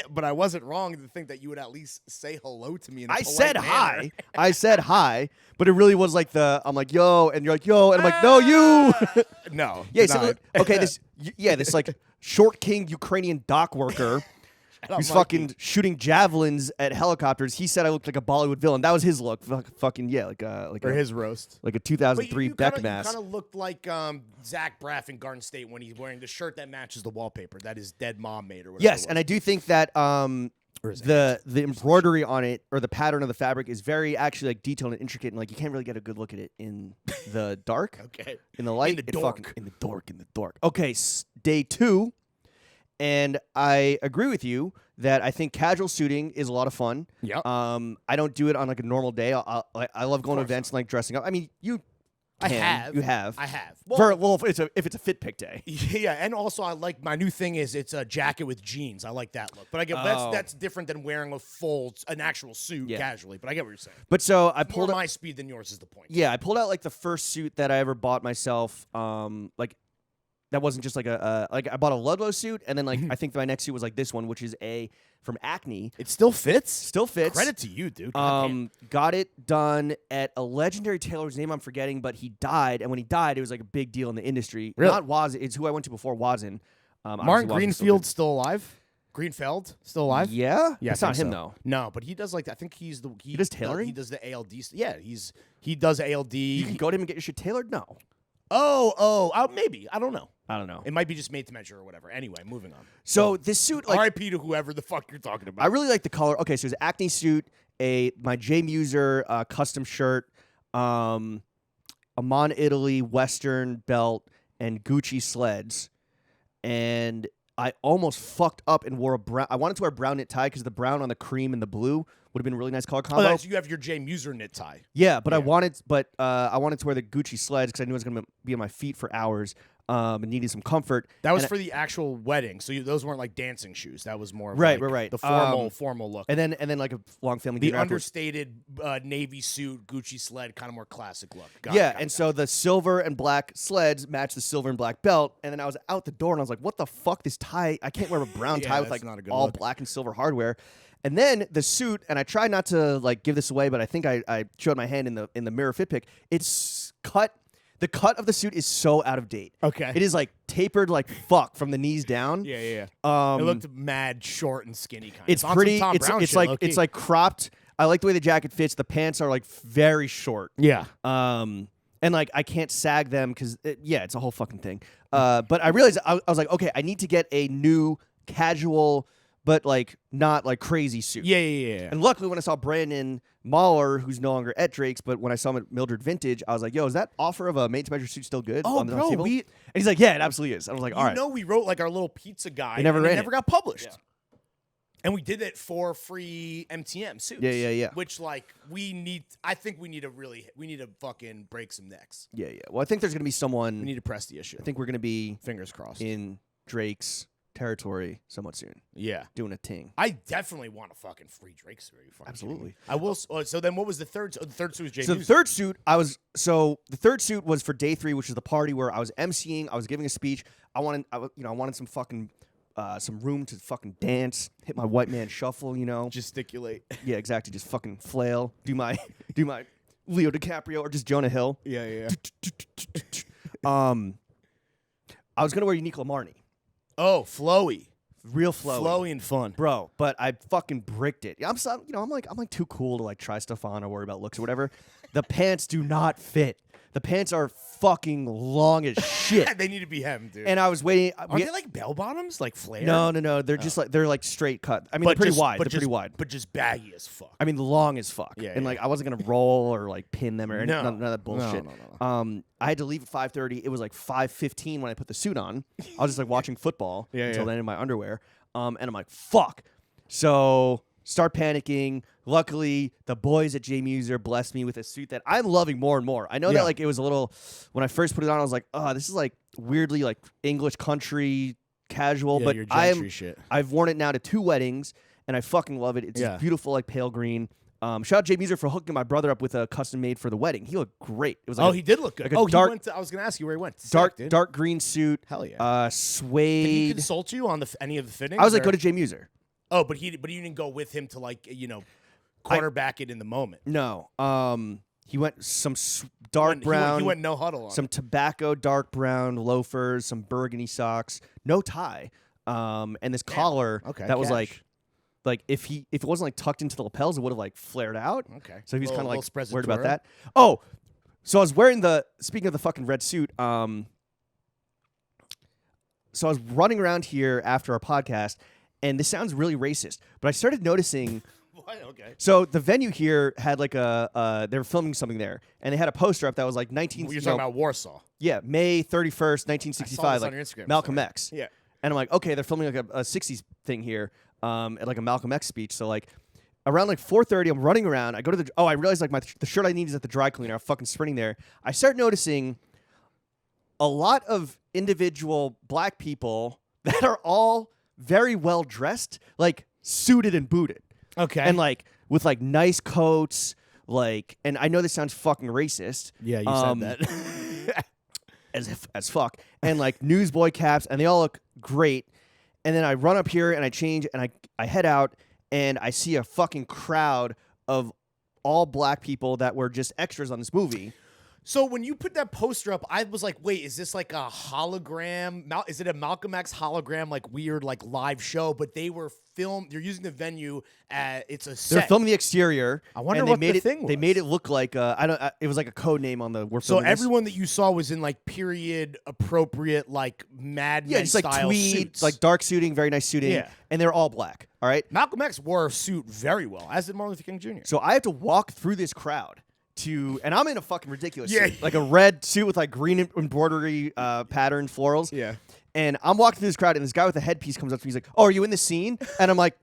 But I wasn't wrong to think that you would at least say hello to me. In a I polite said manner. hi. I said hi, but it really was like I'm like, "Yo," and you're like, "Yo," and I'm like, "No, you." No. Yeah, so, denied. okay, this like short king Ukrainian dock worker up, who's Mikey. fucking shooting javelins at helicopters. He said I looked like a Bollywood villain. That was his look. Fucking yeah, like Or his roast. like a But 2003 you Beck kinda, mask. You kind of looked like Zach Braff in Garden State when he's wearing the shirt that matches the wallpaper that his dead mom made or whatever. Yes, it and I do think that his the embroidery on it or the pattern of the fabric is very actually like detailed and intricate, and like you can't really get a good look at it in the dark. Okay. In the light, the it dork. fucking- in the dork. Okay, day 2, and I agree with you that I think casual suiting is a lot of fun. Yep. I don't do it on like a normal day. I love going to events and like dressing up. I mean, you I can. have. You have. I have. Well, if it's a fit pick day. Yeah, and also I like my new thing is it's a jacket with jeans. I like that look, but I get Oh. that's different than wearing an actual suit Yeah. casually. But I get what you're saying. But so I More pulled my speed than yours is the point. Yeah, I pulled out like the first suit that I ever bought myself. Like that wasn't just like like I bought a Ludlow suit, and then like I think my next suit was like this one, which is from Acne. It still fits. Still fits. Credit to you, dude. God Got it done at a legendary tailor's name I'm forgetting, but he died, and when he died, it was like a big deal in the industry. Really? Not Waz, it's who I went to before Wazin. damn. Obviously Martin Wazin's still Greenfield's still alive. Greenfeld still alive. good. Yeah, Yeah, that's I not think him so. though. No, but he does like I think he does tailoring? He does the ALD. Yeah, he does ALD. You can go to him and get your shit tailored. No, Maybe I don't know. I don't know. It might be just made to measure or whatever. Anyway, moving on. So this suit, like, R.I.P. to whoever the fuck you're talking about. I really like the color. Okay, so it's Acne suit, my J Muser custom shirt, Amon Italy Western belt, and Gucci sleds. And I almost fucked up and wore a brown. I wanted to wear a brown knit tie because the brown on the cream and the blue would have been a really nice color combo. so you have your J Muser knit tie. Yeah, but Yeah. I wanted to wear the Gucci sleds because I knew it was gonna be on my feet for hours. and needed some comfort. That was And for the actual wedding, so those weren't like dancing shoes. That was more of Right, like right. the formal look. And then like a long family The dinner afterwards. understated navy suit, Gucci sled, kind of more classic look. So the silver and black sleds matched the silver and black belt, and then I was out the door and I was like, "What the fuck? This tie? I can't wear a brown Yeah, tie with that's like not a good all look. black and silver hardware." And then the suit, and I tried not to like give this away, but I think I showed my hand in the mirror fit pic. It's cut. The cut of the suit is so out of date. Okay. It is like tapered like fuck from the knees down. Yeah. Um, It looked mad short and skinny kind it's of. On some pretty. Tom It's Brown it's shit, like low-key. it's like cropped. I like the way the jacket fits. The pants are like very short. Yeah. And like I can't sag them because it's a whole fucking thing. But I realized I was like, okay, I need to get a new casual, but like not like crazy suit. Yeah. And luckily, when I saw Brandon Mahler, who's no longer at Drake's, but when I saw him at Mildred Vintage, I was like, yo, is that offer of a made to measure suit still good? Oh, on the bro, table? we- And he's like, yeah, it absolutely is. I was like, all right. You know, we wrote like our little pizza guide. They never and ran it never it. got published. Yeah. And we did it for free MTM suits. Yeah. Which like I think we need to fucking break some necks. Yeah. Well, I think there's gonna be We someone. need to press the issue. I think we're gonna be Fingers crossed. in Drake's territory somewhat soon, Yeah. doing a ting. I definitely want a fucking free Drake suit. Are you fucking Absolutely. kidding me? I will. So then, what was the third? The third suit was Jay. So the third suit, the third suit was for day 3, which is the party where I was emceeing. I was giving a speech. I wanted some fucking some room to fucking dance, hit my white man shuffle. Gesticulate. Yeah, exactly. Just fucking flail. Do my Leo DiCaprio or just Jonah Hill. Yeah. I was gonna wear Unique Lamarni, Oh, flowy, real flowy, and fun. bro. But I fucking bricked it. I'm like too cool to like try stuff on or worry about looks or whatever. The pants do not fit. The pants are fucking long as shit. They need to be hemmed, dude. And I was waiting. Are they like bell bottoms, like flare? No. They're just like they're like straight cut. I mean, they're pretty wide. They're pretty wide. but just baggy as fuck. I mean, long as fuck. Yeah, and yeah. like I wasn't gonna roll or like pin them or No. none of that bullshit. No. I had to leave at 5:30. It was like 5:15 when I put the suit on. I was just like watching football until then in my underwear. And I'm like, fuck. So start panicking. Luckily, the boys at J Muser blessed me with a suit that I'm loving more and more. I know that like it was a little when I first put it on, I was like, oh, this is like weirdly like English country casual, but your gentry shit. I've worn it now to 2 weddings and I fucking love it. It's just beautiful like pale green. Shout out J Muser for hooking my brother up with a custom made for the wedding. He looked great. It was like he did look good. like a dark, he went to, I was gonna ask you where he went. dark green suit. Hell yeah. Suede. Did he consult you on any of the fittings? I was like, or- go to J Muser. Oh, but you didn't go with him to like quarterback it in the moment. No. He went some dark brown. He went no huddle on some tobacco dark brown loafers, some burgundy socks, no tie, and this collar that was like if it wasn't like tucked into the lapels, it would have like flared out. Okay. So he was kind of like worried about sprezzatura. that. Oh, so I was wearing speaking of the fucking red suit. So I was running around here after our podcast, and this sounds really racist, but I started noticing. What? Okay. So the venue here had like they were filming something there, and they had a poster up that was like 19. You're talking about Warsaw. Yeah, May 31st, 1965, on like your Instagram Malcolm story. X. Yeah. And I'm like, okay, they're filming like a 60s thing here, at like a Malcolm X speech. So like around like 4:30, I'm running around. I go to I realized like the shirt I need is at the dry cleaner. I'm fucking sprinting there. I start noticing a lot of individual black people that are all very well dressed, like suited and booted. Okay. And like with like nice coats, like, and I know this sounds fucking racist. Yeah, you said that. as fuck. And like newsboy caps, and they all look great. And then I run up here and I change and I head out and I see a fucking crowd of all black people that were just extras on this movie. So when you put that poster up, I was like, wait, is this like a hologram? Is it a Malcolm X hologram, like weird, like live show? But they were filmed. They're using the venue. It's a set. They're filming the exterior. I wonder and they what made the it, thing They was. made it look like it was like a code name on the. We're So filming this. everyone that you saw was in like period appropriate, like Mad Men just like style tweed, suits. like dark suiting, very nice suiting. Yeah. And they're all black. All right. Malcolm X wore a suit very well, as did Martin Luther King Jr. So I have to walk through this crowd and I'm in a fucking ridiculous Yeah. suit, like a red suit with like green embroidery pattern florals. Yeah. And I'm walking through this crowd, and this guy with a headpiece comes up to me. He's like, "Oh, are you in the scene?" And I'm like,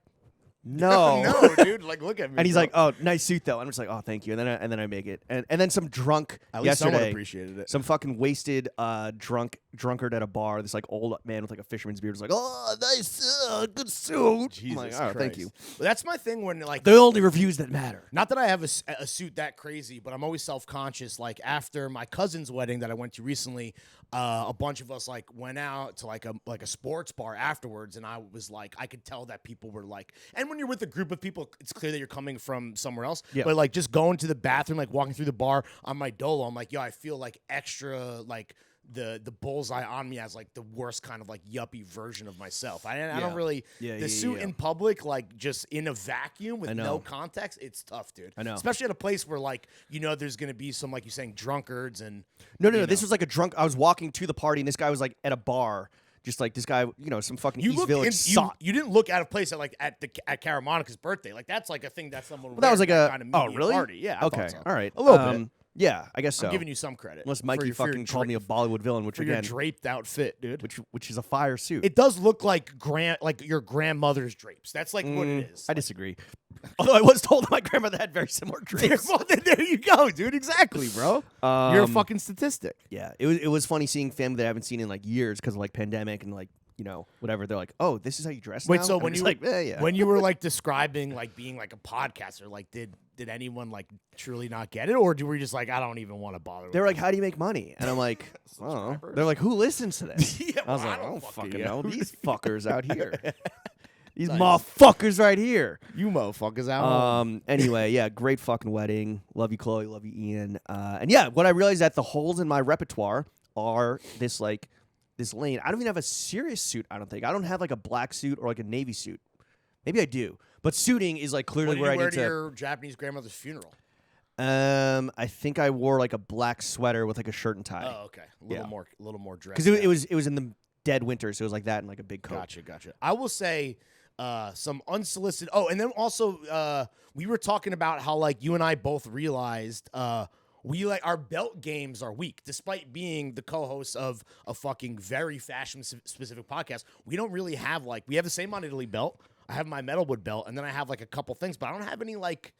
No. No, dude. Like, look at me. And he's bro. like, "Oh, nice suit, though." I'm just like, "Oh, thank you." And then I make it, and then some drunk at least someone yesterday, appreciated it. some fucking wasted drunkard at a bar. This like old man with like a fisherman's beard was like, "Oh, nice, good suit." Jesus I'm like, Christ. thank you. Well, that's my thing when like The only reviews that matter. not that I have a suit that crazy, but I'm always self-conscious. Like after my cousin's wedding that I went to recently, a bunch of us like went out to like a sports bar afterwards, and I was like, I could tell that people were like, and when you're with a group of people, it's clear that you're coming from somewhere else. Yeah. But like just going to the bathroom, like walking through the bar on my dolo, I'm like, yo, I feel like extra like. The bullseye on me as like the worst kind of like yuppie version of myself. I don't really the suit in public, like just in a vacuum with no context, it's tough, dude. I know. Especially at a place where like there's gonna be some like you're saying drunkards and No. This was like a drunk. I was walking to the party, and this guy was like at a bar, just like this guy, some fucking East Village sot. You didn't look out of place at like at Caramonica's birthday. Like that's like a thing that someone would That was like a kind of oh really party. Yeah. I okay thought so. all right A little bit. Yeah, I guess so. I'm giving you some credit. Unless Mikey fucking called me a Bollywood villain, which for your again, draped outfit, dude. which is a fire suit. It does look like your grandmother's drapes. That's like what it is. I disagree. Although I was told that my grandmother had very similar drapes. Well, then there you go, dude. Exactly, bro. You're a fucking statistic. Yeah, it was funny seeing family that I haven't seen in like years because of like pandemic and like whatever. They're like, "Oh, this is how you dress Wait, now?" so And when I'm you just like, yeah. when you were like describing like being like a podcaster, like did anyone like truly not get it, or were you just like, I don't even want to bother? They're like, "How do you make money?" And I'm like, "Oh." They're like, "Who listens to this?" Yeah, I was well, like, I "I don't don't fucking fucking know. know these fuckers out here. These Nice. motherfuckers right here." You motherfuckers out. Anyway, yeah, great fucking wedding. Love you, Chloe. Love you, Ian. And yeah, what I realized that the holes in my repertoire are this lane. I don't even have a serious suit. I don't think. I don't have like a black suit or like a navy suit. Maybe I do, but suiting is like What clearly did where you I wear need to to. your Japanese grandmother's funeral? I think I wore like a black sweater with like a shirt and tie. Oh, okay. A little more dress. Because it was in the dead winter, so it was like that and like a big coat. Gotcha. I will say some unsolicited. Oh, and then also we were talking about how like you and I both realized we like our belt games are weak, despite being the co-hosts of a fucking very fashion specific podcast. We don't really have like we have the same on Italy belt. I have my metalwood belt, and then I have like a couple things, but I don't have any like.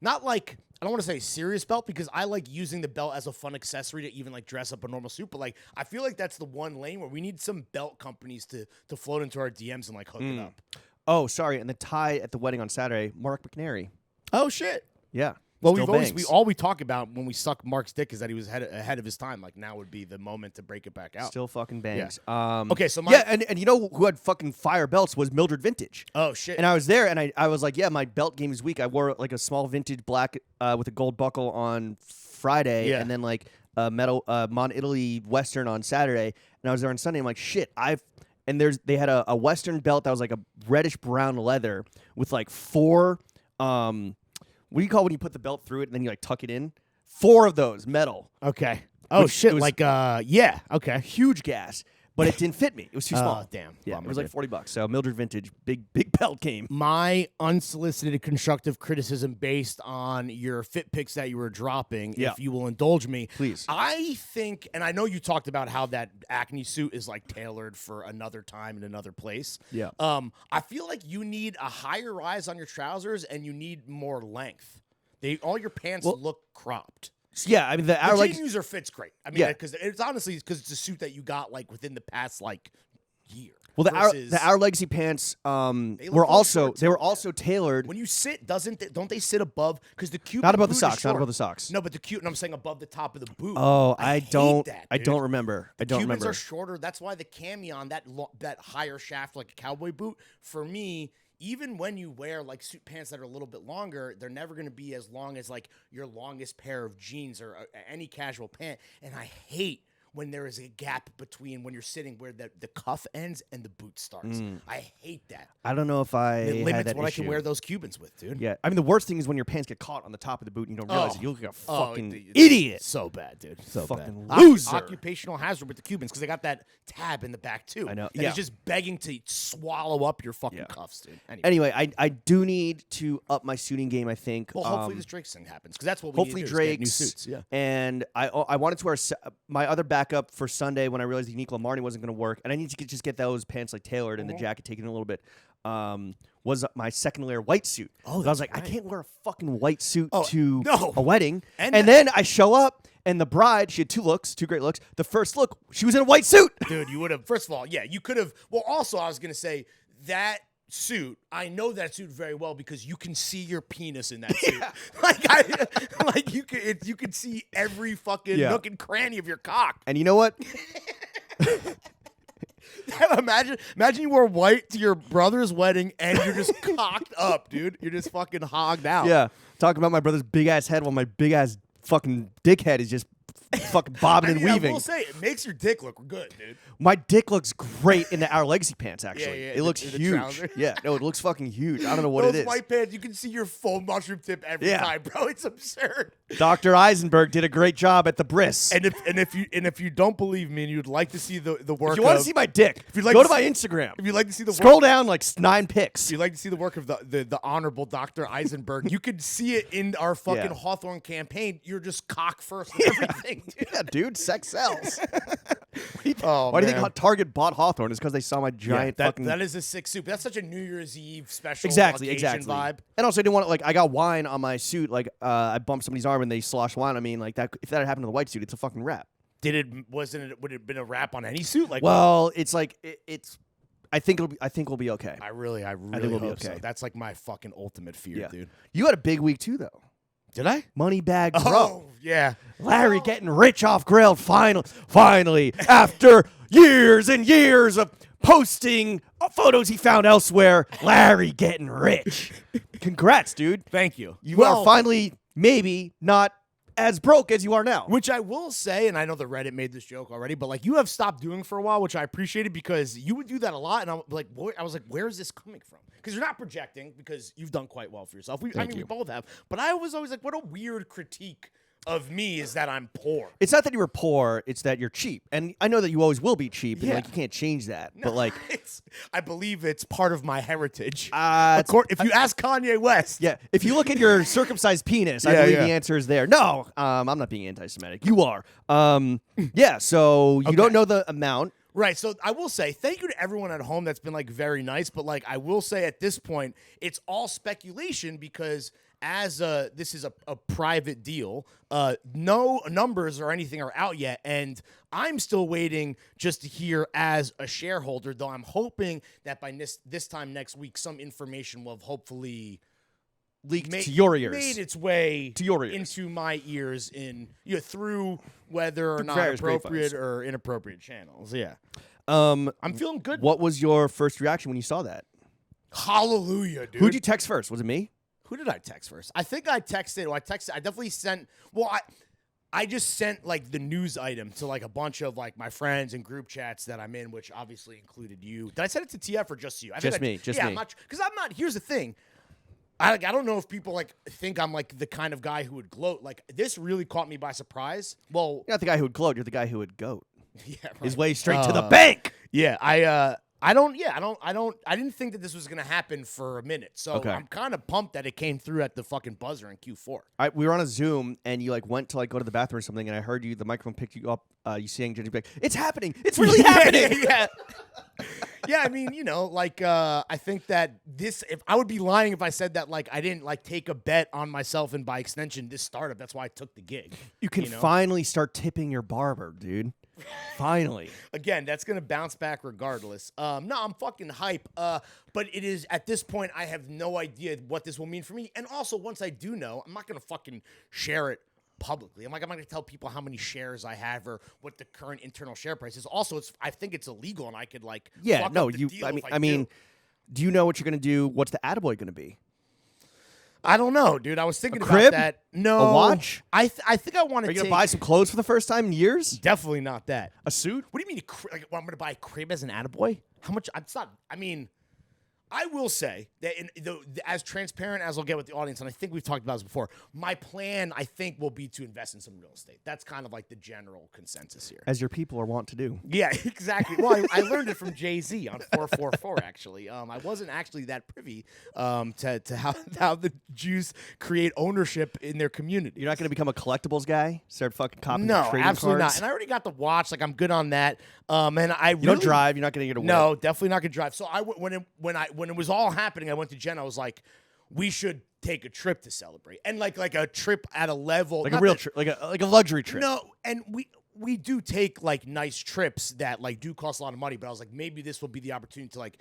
Not like, I don't want to say serious belt because I like using the belt as a fun accessory to even like dress up a normal suit. But like, I feel like that's the one lane where we need some belt companies to float into our DMs and like hook it up. Oh, sorry. And the tie at the wedding on Saturday, Mark McNary. Oh, shit. Yeah. Well, Still bangs. all we talk about when we suck Mark's dick is that he was ahead of his time. Like now would be the moment to break it back out. Still fucking bangs. Okay, so and you know who had fucking fire belts was Mildred Vintage. Oh shit! And I was there, and I was like, yeah, my belt game is weak. I wore like a small vintage black with a gold buckle on Friday, and then like a metal Mon Italy Western on Saturday. And I was there on Sunday. I'm like, shit, they had a Western belt that was like a reddish brown leather with like 4 what do you call when you put the belt through it and then you like tuck it in? 4 of those metal. Okay. Oh shit! Like yeah. Okay. Huge gas, but it didn't fit me. It was too small. Damn. Yeah, Bummer, it was like dude. $40. So Mildred Vintage, big belt game. My unsolicited constructive criticism based on your fit pics that you were dropping, if you will indulge me. Please. I think, and I know you talked about how that acne suit is like tailored for another time in another place. Yeah. I feel like you need a higher rise on your trousers and you need more length. All your pants look cropped. Yeah, I mean the jean user fits great. I mean, because it's honestly because it's a suit that you got like within the past like year. Well, the Our Legacy pants were also tailored. When you sit, don't they sit above? Because the Cuban Not above the boot is socks. Not short. above the socks. No, but and I'm saying above the top of the boot. Oh, I don't. Hate that, I dude. don't remember. I don't Cubans remember. are shorter. That's why the cami that higher shaft like a cowboy boot for me. Even when you wear like suit pants that are a little bit longer, they're never going to be as long as like your longest pair of jeans or any casual pant. And I hate when there is a gap between when you're sitting where the cuff ends and the boot starts. I hate that. I don't know if It had limits that what issue. I can wear those Cubans with, dude. Yeah, I mean the worst thing is when your pants get caught on the top of the boot and you don't realize it. You look like a fucking it's idiot. So bad, dude. So fucking bad. loser. Occupational hazard with the Cubans because they got that tab in the back too. I know. And it's just begging to swallow up your fucking cuffs, dude. Anyway, I do need to up my suiting game. I think. Well, hopefully this Drake thing happens because that's what we Hopefully need to do, is get new Drake's. suits. Yeah. And I wanted to wear my other backup for Sunday when I realized the Unique Lamarni wasn't going to work, and I need to just get those pants like tailored and the jacket taken a little bit. was my second layer white suit. Oh, I was like, right. I can't wear a fucking white suit Oh, to no. a wedding. And then I show up, and the bride, she had two great looks. The first look, she was in a white suit. Dude, you would have, first of all, yeah, you could have, well, also, I was going to say, that suit, I know that suit very well because you can see your penis in that suit. Like, you can see every fucking nook and cranny of your cock. And you know what? Imagine you wore white to your brother's wedding and you're just cocked up, dude. You're just fucking hogged out. Yeah. Talking about my brother's big ass head while my big ass fucking dickhead is just fucking bobbing and weaving. I will say, it makes your dick look good, dude. My dick looks great in the Our Legacy pants, actually. Yeah, it looks in the huge. trouser. Yeah, no, it looks fucking huge. I don't know what Those it is. white pants, you can see your full mushroom tip every time, bro. It's absurd. Dr. Eisenberg did a great job at the bris. And if you don't believe me and you'd like to see the work, if you want to see my dick, if you'd like go to to my see- Instagram. if you'd like to see the Scroll work, down like 9 pics. if you'd like to see the work of the honorable Dr. Eisenberg, you could see it in our fucking Yeah. Hawthorne campaign. You're just cock first and everything, dude. Yeah, dude, sex sells. Oh, Why do you man. think Target bought Hawthorne? Is because they saw my giant fucking. that is a sick suit. That's such a New Year's Eve special Exactly. occasion vibe. And also, I didn't want to, like, I got wine on my suit. Like, I bumped somebody's arm and they sloshed wine on me. And, like, that, if that had happened to the white suit, it's a fucking wrap. Would it have been a wrap on any suit? Like, Well, it's like, it's. I think we'll be okay. I really we'll be hope so. okay. That's like my fucking ultimate fear, Yeah. dude. You had a big week, too, though. Did I? Moneybag Bro. Oh, yeah. Larry getting rich off Grailed finally, after years and years of posting photos he found elsewhere. Larry getting rich. Congrats, dude. Thank you. You are finally maybe not as broke as you are now. Which I will say, and I know the Reddit made this joke already, but like you have stopped doing for a while, which I appreciated because you would do that a lot, and I was like, where is this coming from? Because you're not projecting, because you've done quite well for yourself. We both have, but I was always like, what a weird critique of me is that I'm poor. It's not that you were poor; it's that you're cheap, and I know that you always will be cheap, and Yeah. like you can't change that. No, But like, I believe it's part of my heritage. it's- If you ask Kanye West, yeah, if you look at your circumcised penis, I Yeah, believe yeah. the answer is there. No, I'm not being anti-Semitic. You are. Yeah. So you don't know the amount. right. So I will say thank you to everyone at home that's been like very nice, but like I will say at this point, it's all speculation because as this is a private deal, no numbers or anything are out yet, and I'm still waiting just to hear as a shareholder, though I'm hoping that by this time next week, some information will have hopefully Leaked to your ears. made its way To your ears. into my ears through whether or not various appropriate grapevines. or inappropriate channels. Yeah. I'm feeling good. What was your first reaction when you saw that? Hallelujah, dude. Who'd you text first? Was it me? Who did I text first? I think I texted. Well, I definitely sent. Well, I just sent like the news item to like a bunch of like my friends and group chats that I'm in, which obviously included you. Did I send it to TF or just you? Just me. Yeah, because I'm not. Here's the thing. I don't know if people like think I'm like the kind of guy who would gloat. Like this really caught me by surprise. Well, You're not the guy who would gloat. You're the guy who would goat. yeah, right. His way straight to the bank. Yeah, I didn't think that this was gonna happen for a minute. So Okay. I'm kind of pumped that it came through at the fucking buzzer in Q4. We were on a Zoom, and you like went to like go to the bathroom or something, and I heard you. The microphone picked you up. You saying, "Jenny, like, it's happening! It's really happening!" Yeah. Yeah, I mean, like I think that if I would be lying if I said that like I didn't like take a bet on myself and by extension this startup. That's why I took the gig. You can finally start tipping your barber, dude. Finally. Again, that's gonna bounce back regardless. No, I'm fucking hype. But it is at this point I have no idea what this will mean for me. And also, once I do know, I'm not gonna fucking share it publicly. I'm not gonna tell people how many shares I have or what the current internal share price is. Also, I think it's illegal, and I could like Yeah. fuck No. up the You. deal I mean. if I mean. Do you know what you're gonna do? What's the attaboy gonna be? I don't know, dude. I was thinking about crib? that. No, A watch? I think I want Are to you gonna buy some clothes for the first time in years? Definitely not that. A suit? What do you mean? Like, I'm going to buy a crib as an attaboy? How much? It's not. I mean, I will say that as transparent as I'll get with the audience, and I think we've talked about this before, my plan, I think, will be to invest in some real estate. That's kind of like the general consensus here. As your people are wont to do. Yeah, exactly. Well, I learned it from Jay-Z on 444, actually. I wasn't actually that privy to how the Jews create ownership in their community. You're not gonna become a collectibles guy? Start fucking copying No, trading absolutely cards? not. And I already got the watch. Like, I'm good on that. And I You don't drive. You're not gonna get a whip. No, definitely not gonna drive. So when when it was all happening, I went to Jen. I was like, we should take a trip to celebrate, and like a trip at a level, like a real trip, like a luxury trip. No, and we do take like nice trips that like do cost a lot of money. But I was like, maybe this will be the opportunity to like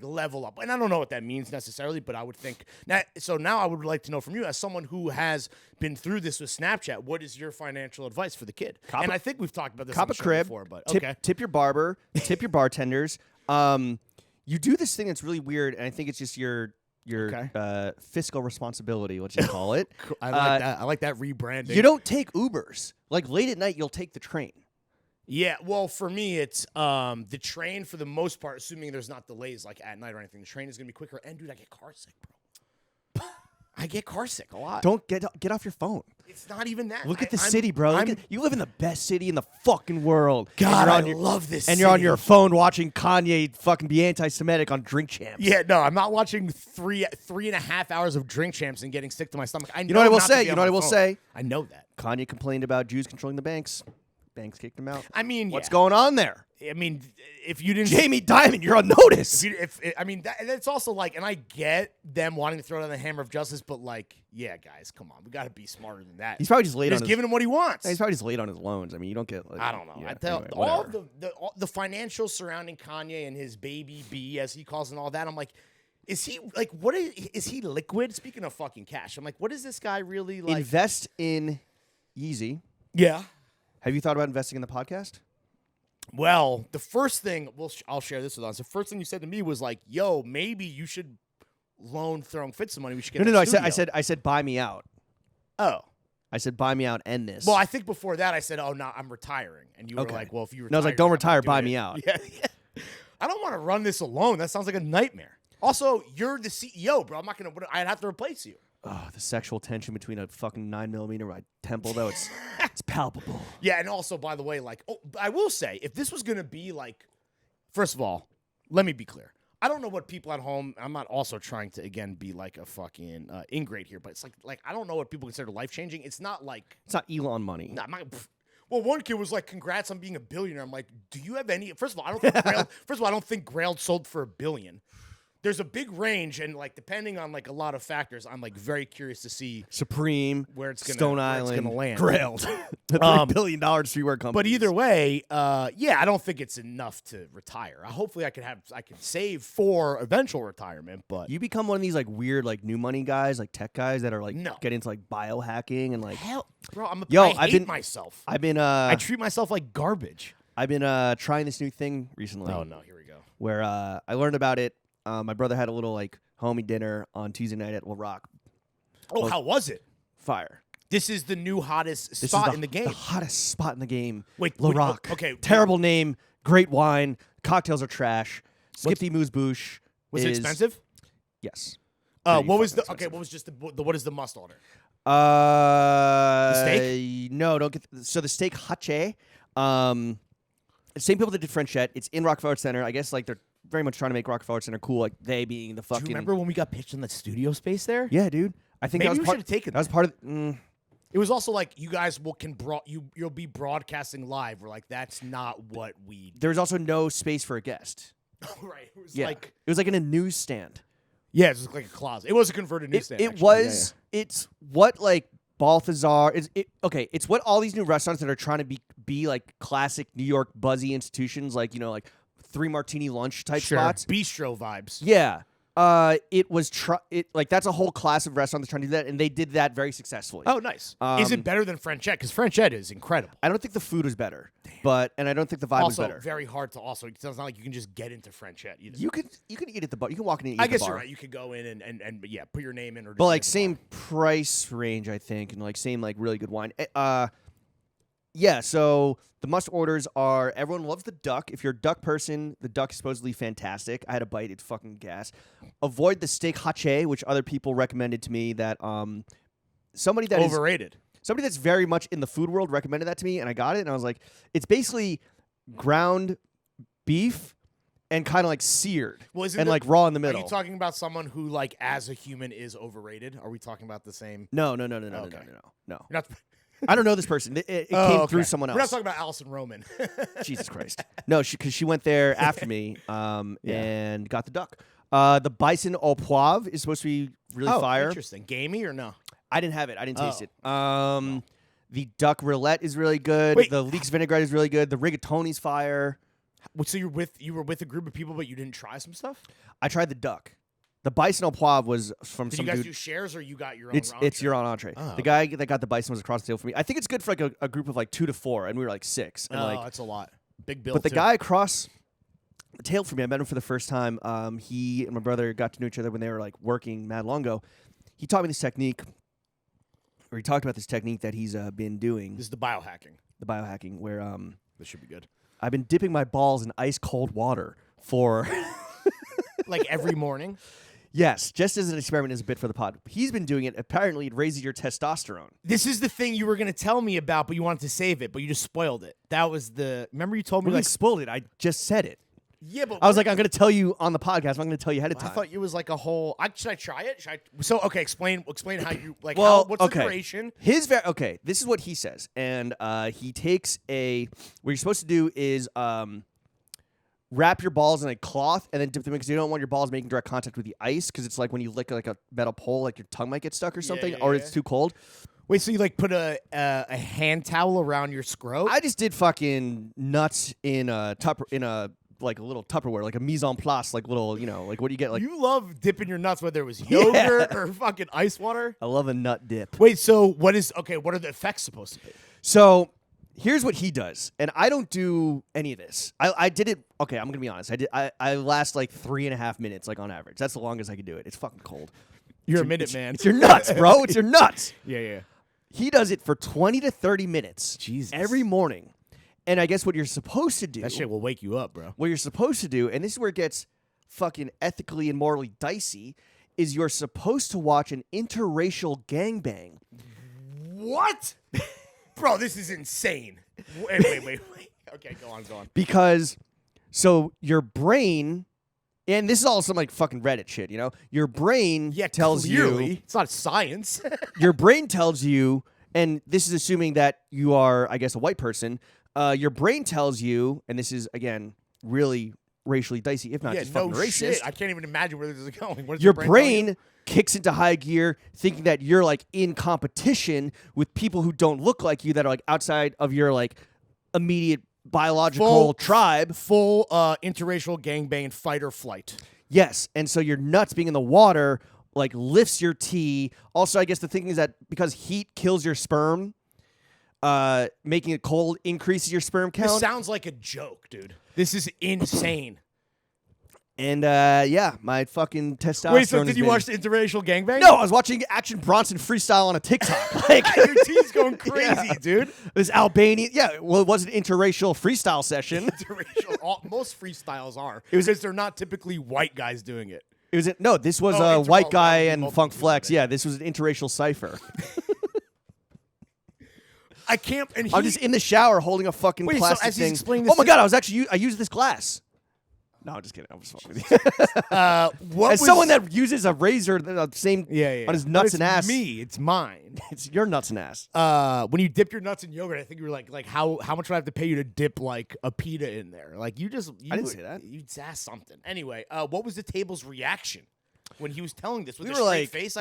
level up. And I don't know what that means necessarily, but I would think that. So now I would like to know from you, as someone who has been through this with Snapchat, what is your financial advice for the kid? And I think we've talked about this on the show before, but tip your barber, tip your bartenders. You do this thing that's really weird, and I think it's just your fiscal responsibility, what you call it. I like that. I like that rebranding. You don't take Ubers. Like late at night, you'll take the train. Yeah, well, for me, it's the train for the most part, assuming there's not delays like at night or anything. The train is going to be quicker. And, dude, I get car sick, bro. I get car sick a lot. Don't get off your phone. It's not even that. Look at the city, bro. You live in the best city in the fucking world. God, I love this And you're on your phone watching Kanye fucking be anti-Semitic on Drink Champs. Yeah, no, I'm not watching 3.5 hours of Drink Champs and getting sick to my stomach. You know what I will say? You know what I will say? I know that. Kanye complained about Jews controlling the banks. Banks kicked him out. I mean, what's going on there? I mean, if you didn't, Jamie Dimon, you're on notice. I mean, it's also like, and I get them wanting to throw down the hammer of justice, but like, yeah, guys, come on, we got to be smarter than that. He's probably just late on giving him what he wants. He's probably just late on his loans. I mean, you don't get. Like, I don't know. Yeah, I tell anyway, all the financials surrounding Kanye and his baby B, as he calls, and all that. I'm like, is he like what is he liquid? Speaking of fucking cash, I'm like, what is this guy really like? Invest in Yeezy. Yeah. Have you thought about investing in the podcast? Well, the first thing, I'll share this with us. The first thing you said to me was like, "Yo, maybe you should loan Throwing Fit some money. We should get." No. I said, buy me out. Oh, I said, buy me out. End this. well, I think before that I said, "Oh, no, I'm retiring," and you were like, "Well, if you retire," no, I was like, "Don't retire, buy me out." Yeah. I don't want to run this alone. That sounds like a nightmare. Also, you're the CEO, bro. I'm not gonna. I'd have to replace you. Oh, the sexual tension between a fucking 9mm my temple, though, it's palpable. Yeah, and also, by the way, like, I will say, if this was going to be like, first of all, let me be clear. I don't know what people at home, I'm not also trying to, again, be like a fucking ingrate here, but it's like I don't know what people consider life-changing. It's not like. It's not Elon money. Well, one kid was like, congrats on being a billionaire. I'm like, do you have any? First of all, I don't think Grailed sold for $1 billion. There's a big range, and like depending on like a lot of factors, I'm like very curious to see Supreme, where it's gonna Stone Island, land. Grailed, the $3 billion streetwear company. But either way, yeah, I don't think it's enough to retire. Hopefully, I can save for eventual retirement. But you become one of these like weird like new money guys, like tech guys that are like get into like biohacking and like hell, bro, I hate myself. I treat myself like garbage. I've been trying this new thing recently. Oh no, here we go. Where I learned about it. My brother had a little like homie dinner on Tuesday night at La Rock. Oh, how was it? Fire. This is the new hottest spot in the game. The hottest spot in the game. Wait, La Rock. Okay. Terrible name. Great wine. Cocktails are trash. Skippy Moose Boosh. Was it expensive? Yes. What was the expensive. What was just the what is the must order? The steak? No, don't get. So the steak hache. Same people that did Frenchette. It's in Rockefeller Center. I guess like they're very much trying to make Rockefeller Center cool, like they being the fucking. Do you remember when we got pitched in the studio space there? Yeah, dude. I think maybe that was we should have taken. That was part of. It was also like you guys you'll be broadcasting live. We're like that's not what we. There was also no space for a guest. Right. It was it was like in a newsstand. Yeah, it was like a closet. It was a converted newsstand. It was. Yeah. It's what like Balthazar. It's what all these new restaurants that are trying to be like classic New York buzzy institutions, like like 3 martini lunch type spots. Bistro vibes. Yeah. It was like that's a whole class of restaurants trying to do that, and they did that very successfully. Oh, nice. Is it better than Frenchette? Because Frenchette is incredible. I don't think the food was better, and I don't think the vibe was better. Also, very hard to also. It's not like you can just get into Frenchette either. You could eat at the bar. You can walk in and eat I at the bar. guess you're right. You could go in and yeah, put your name in or. But like same price range, I think, and like same like really good wine. Yeah, so the must orders are everyone loves the duck. If you're a duck person, the duck is supposedly fantastic. I had a bite, it's fucking gas. Avoid the steak hache, which other people recommended to me that somebody that overrated. Somebody that's very much in the food world recommended that to me, and I got it, and I was like, it's basically ground beef and kind of like seared and like raw in the middle. Are you talking about someone who like as a human is overrated? Are we talking about the same? No. Okay. No. You're not I don't know this person. It came through someone else. We're not talking about Allison Roman. Jesus Christ. No, because she went there after me and got the duck. The bison au poivre is supposed to be really fire. Interesting. Gamey or no? I didn't have it. I didn't taste it. The duck roulette is really good. Wait. The leeks vinaigrette is really good. The rigatoni's fire. So you were with a group of people, but you didn't try some stuff? I tried the duck. The bison au poivre was from Did some you guys dude. do shares or you got your own? It's your own entree. Oh, the guy that got the bison was across the table from me. I think it's good for like a group of like 2 to 4, and we were like 6. And that's a lot. Big bill. But the too. guy across the table from me, I met him for the first time. He and my brother got to know each other when they were like working mad long ago. He taught me this technique, or he talked about this technique that he's been doing. This is the biohacking. The biohacking, where This should be good. I've been dipping my balls in ice cold water for Like every morning. yes, just as an experiment, as a bit for the pod. He's been doing it. Apparently, it raises your testosterone. This is the thing you were going to tell me about, but you wanted to save it, but you just spoiled it. That was the. Remember you told me We like. spoiled it. I just said it. Yeah, but I was like, I'm going to tell you on the podcast. I'm going to tell you ahead of I time. thought it was like a whole. Should I try it? So okay, explain how you like. Well, what's okay. the duration? Okay, this is what he says, and he takes what you're supposed to do is wrap your balls in a cloth and then dip them in because you don't want your balls making direct contact with the ice because it's like when you lick like a metal pole, like your tongue might get stuck or something, or it's too cold. Wait, so you like put a hand towel around your scrot? I just did fucking nuts in a like a little Tupperware, like a mise en place, like little, like what do you get? Like you love dipping your nuts, whether it was yogurt or fucking ice water. I love a nut dip. Wait, so what are the effects supposed to be? So here's what he does, and I don't do any of this. I did it. Okay, I'm gonna be honest. I last like 3.5 minutes, like on average. That's the longest I could do it. It's fucking cold. You're a minute man. It's your nuts, bro. It's your nuts. Yeah. He does it for 20 to 30 minutes Jesus. every morning. And I guess what you're supposed to do. That shit will wake you up, bro. What you're supposed to do, and this is where it gets fucking ethically and morally dicey, is you're supposed to watch an interracial gangbang. What? Bro, this is insane. Wait. Okay, go on. Because, so your brain, and this is all some like fucking Reddit shit, Your brain tells clearly. you. It's not science. Your brain tells you, and this is assuming that you are, I guess, a white person. Your brain tells you, and this is, again, really racially dicey, if not just fucking racist. Shit. I can't even imagine where this is going. What is Your brain kicks into high gear thinking that you're like in competition with people who don't look like you that are like outside of your like immediate biological tribe. Full interracial gangbang fight or flight. Yes. And so your nuts being in the water like lifts your T. Also, I guess the thing is that because heat kills your sperm, making it cold increases your sperm count. This sounds like a joke, dude. This is insane. And my fucking testosterone. Wait, so did you watch the interracial gangbang? No, I was watching Action Bronson freestyle on a TikTok. Like your team's going crazy, dude. This Albanian, well, it was an interracial freestyle session. Interracial. Most freestyles are because they're not typically white guys doing it. This was a white guy and Funk Flex. Yeah, this was an interracial cipher. I can't. And I'm just in the shower holding a fucking plastic so as thing. He's explaining this Oh my god! I used this glass. No, I'm just kidding. I'm just fucking with you. As someone that uses a razor, the same on his nuts and ass. Me, it's mine. It's your nuts and ass. When you dip your nuts in yogurt, I think you were like how much would I have to pay you to dip like a pita in there? Like I didn't say that. You asked something. Anyway, what was the table's reaction when he was telling this? With We a were straight like, face.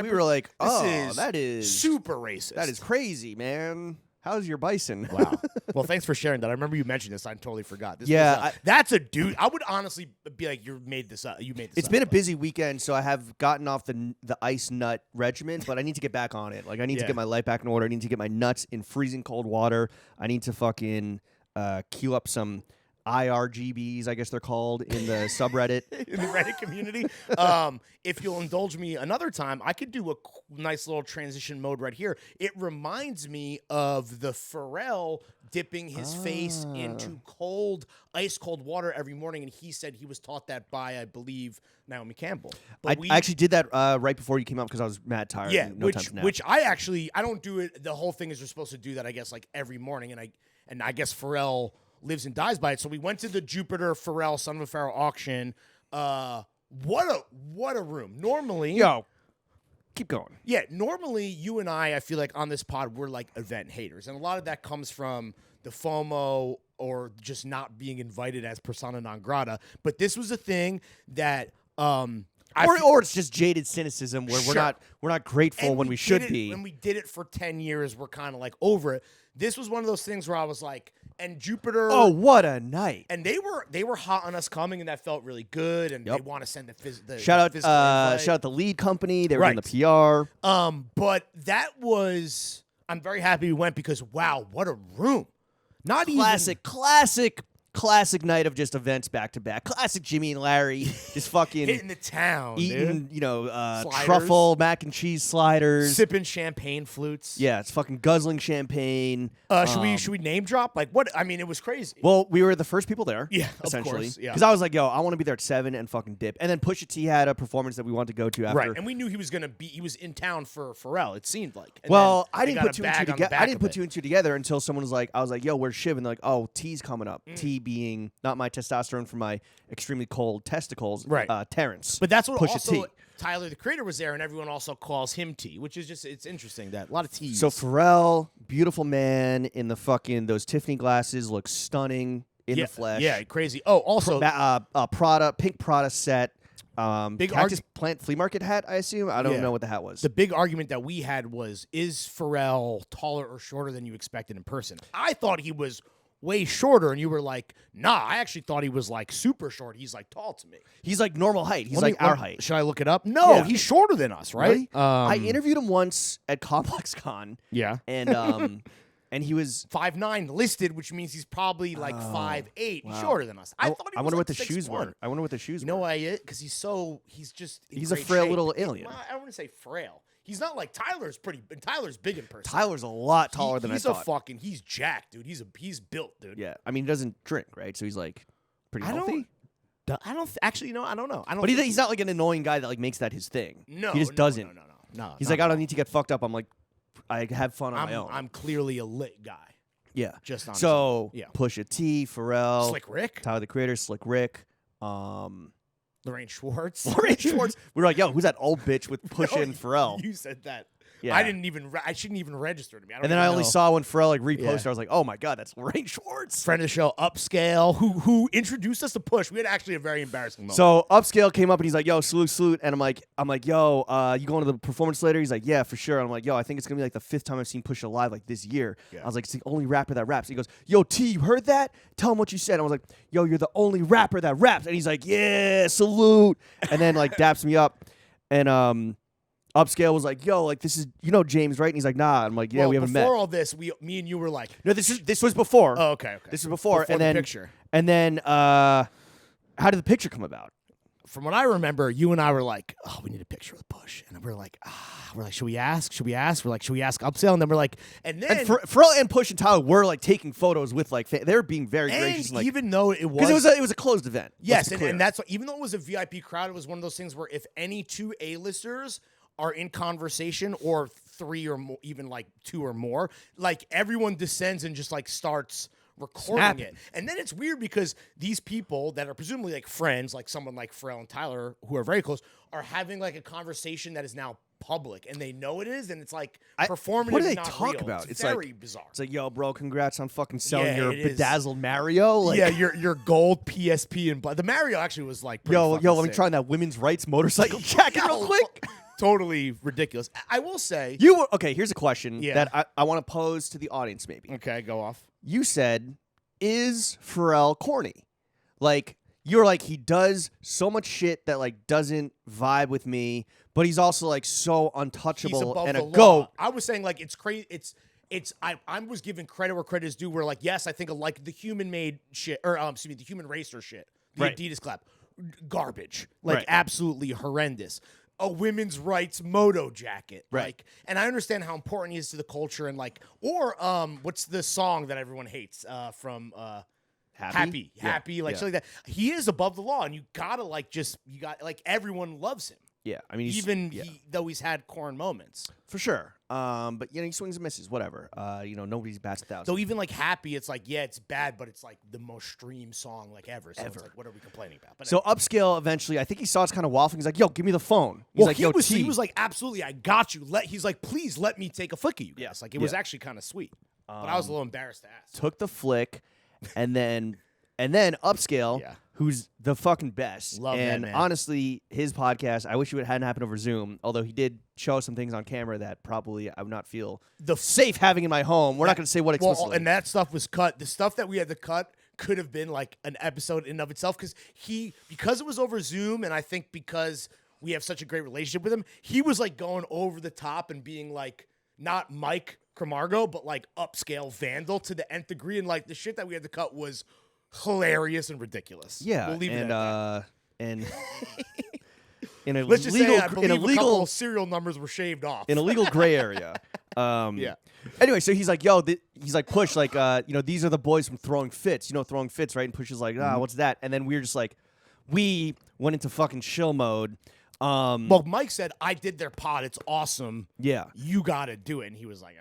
that is super racist. That is crazy, man. How's your bison? Wow. Well, thanks for sharing that. I remember you mentioned this. I totally forgot. That's a dude. I would honestly be like, you made this up. It's been a busy weekend, so I have gotten off the ice nut regimen, but I need to get back on it. Like, I need to get my life back in order. I need to get my nuts in freezing cold water. I need to fucking queue up some IRGBs, I guess they're called, in the subreddit. In the Reddit community. If you'll indulge me another time, I could do a nice little transition mode right here. It reminds me of the Pharrell dipping his face into ice cold water every morning, and he said he was taught that by, I believe, Naomi Campbell. But I actually did that right before you came out because I was mad tired. Yeah, no time to nap. which I don't do it. The whole thing is you're supposed to do that, I guess, like every morning, and I guess Pharrell lives and dies by it. So we went to the Jupiter Pharrell, Son of a Pharaoh auction. What a room. Normally, keep going. Yeah, normally you and I feel like on this pod we're like event haters, and a lot of that comes from the FOMO or just not being invited as persona non grata. But this was a thing that Or it's just jaded cynicism where we're not grateful when we should be. When we did it for 10 years, we're kind of like over it. This was one of those things where I was like, and Jupiter. Oh, what a night! And they were hot on us coming, and that felt really good. And they want to send the shout out the lead company. They were in the PR. But that was, I'm very happy we went because wow, what a room! Classic night of just events back to back. Classic Jimmy and Larry just fucking hitting the town, eating, truffle mac and cheese sliders, sipping champagne flutes. Yeah, it's fucking guzzling champagne. Should we name drop? Like what? I mean, it was crazy. Well, we were the first people there. Yeah, essentially. Of course. Yeah, because I was like, I want to be there at 7 and fucking dip. And then Pusha T had a performance that we wanted to go to after. Right, and we knew he was in town for Pharrell. It seemed like. And I didn't put two and two together until someone was like, I was like, yo, where's Shiv? And they're like, oh, T's coming up. T being not my testosterone for my extremely cold testicles, right? Terrence. But that's what Pusha also T. Tyler the Creator was there, and everyone also calls him T, which is just it's interesting that a lot of T's. So Pharrell, beautiful man in the fucking those Tiffany glasses, looks stunning in the flesh. Yeah, crazy. Oh, also pink Prada set. Big Cactus plant flea market hat, I assume. I don't know what the hat was. The big argument that we had was, is Pharrell taller or shorter than you expected in person? I thought he was way shorter, and you were like, nah, I actually thought he was like super short. He's like tall to me. He's like normal height. He's our height. Should I look it up? No, Yeah. he's shorter than us, right? Really? I interviewed him once at Complex Con. Yeah. And and he was 5'9" listed, which means he's probably like 5'8". Wow. He's shorter than us. I thought he was wonder like what the 6'1". shoes were. I wonder what the shoes were. You know why? Because he's a frail little alien. I don't want to say frail. He's not like Tyler's big in person. Tyler's a lot taller than I thought. He's jacked, dude. He's built, dude. Yeah. I mean, he doesn't drink, right? So he's like pretty healthy. I don't actually, I don't know. But he's not like an annoying guy that like makes that his thing. No. He just doesn't. No. He's like, I don't need to get fucked up. I'm like, I have fun on my own. I'm clearly a lit guy. Yeah. Just on Pusha T, Pharrell, Slick Rick, Tyler the Creator, Slick Rick, Lorraine Schwartz. We were like, yo, who's that old bitch with Pusha and Pharrell? You said that. Yeah. I shouldn't even register to me. And then I only saw when Pharrell like reposted. I was like, oh my god, that's Lorraine Schwartz. Friend of the show, Upscale, who introduced us to Push. We had actually a very embarrassing moment. So Upscale came up and he's like, yo, salute. And I'm like, yo, you going to the performance later? He's like, yeah, for sure. And I'm like, yo, I think it's gonna be like the 5th time I've seen Pusha live like this year. Yeah. I was like, it's the only rapper that raps. He goes, yo, T, you heard that? Tell him what you said. I was like, yo, you're the only rapper that raps. And he's like, yeah, salute. And then like daps me up. And Upscale was like, yo, like this is James, right? And he's like, nah. I'm like, yeah, we haven't met. Before all this, me and you were like, no, this was before. Oh, okay. This was before and the then picture. And then how did the picture come about? From what I remember, you and I were like, oh, we need a picture with Push. And we're like, should we ask? We're like, should we ask Upscale? And then we're like, and then Pharrell and Push and Tyler were like taking photos with like they were being very gracious. Like, even though it was because it was a closed event. Yes, and that's what, even though it was a VIP crowd, it was one of those things where if any two A-listers are in conversation, or 3 or more, even like 2 or more, like everyone descends and just like starts recording it. And then it's weird because these people that are presumably like friends, like someone like Pharrell and Tyler, who are very close, are having like a conversation that is now public, and they know it is, and it's like performative. What do they not talk real. about? It's very bizarre. It's like, yo, bro, congrats on fucking selling Yeah, your it is. bedazzled Mario. Like, Yeah, your gold PSP and the Mario actually was like, yo, let me sick. try on that women's rights motorcycle jacket real quick. Totally ridiculous. I will say okay. Here's a question that I want to pose to the audience. Maybe go off. You said, "Is Pharrell corny?" Like you're like, he does so much shit that like doesn't vibe with me, but he's also like so untouchable He's above and the a law. goat. I was saying like it's crazy. I was giving credit where credit is due. Where like yes, I think of like the human made shit, or excuse me, the human racer shit, the Adidas clap, garbage, like absolutely horrendous. A women's rights moto jacket, like, and I understand how important he is to the culture, and like, or what's the song that everyone hates from Happy, like something like that. He is above the law, and you gotta like everyone loves him. Yeah, I mean, though he's had corn moments for sure. But he swings and misses, whatever. Nobody's bats 1,000. So even like Happy, it's like it's bad, but it's like the most streamed song like ever. So it's like, what are we complaining about? But so Upscale eventually, I think he saw it's kind of waffling. He's like, "Yo, give me the phone." He's like, "Yo, he was like, absolutely, I got you." He's like, "Please let me take a flick of you guys." Like it was actually kind of sweet, but I was a little embarrassed to ask. Took the flick, and then Upscale, who's the fucking best. Love that and man. honestly, his podcast, I wish it hadn't happened over Zoom, although he did show some things on camera that probably I would not feel safe having in my home. We're not going to say what explicitly. Well, and that stuff was cut. The stuff that we had to cut could have been like an episode in and of itself because it was over Zoom, and I think because we have such a great relationship with him, he was like going over the top and being like not Mike Camargo, but like upscale Vandal to the nth degree, and like the shit that we had to cut was hilarious and ridiculous. Yeah, we'll leave it at that. And in a Let's just say I believe in a a couple of serial numbers were shaved off. in a legal gray area. Yeah. Anyway, so he's like, yo, he's like, Push, like, these are the boys from Throwing Fits. You know, Throwing Fits, right? And Push is like, what's that? And then we were just like, we went into fucking chill mode. Well, Mike said, I did their pod. It's awesome. Yeah. You got to do it. And he was like,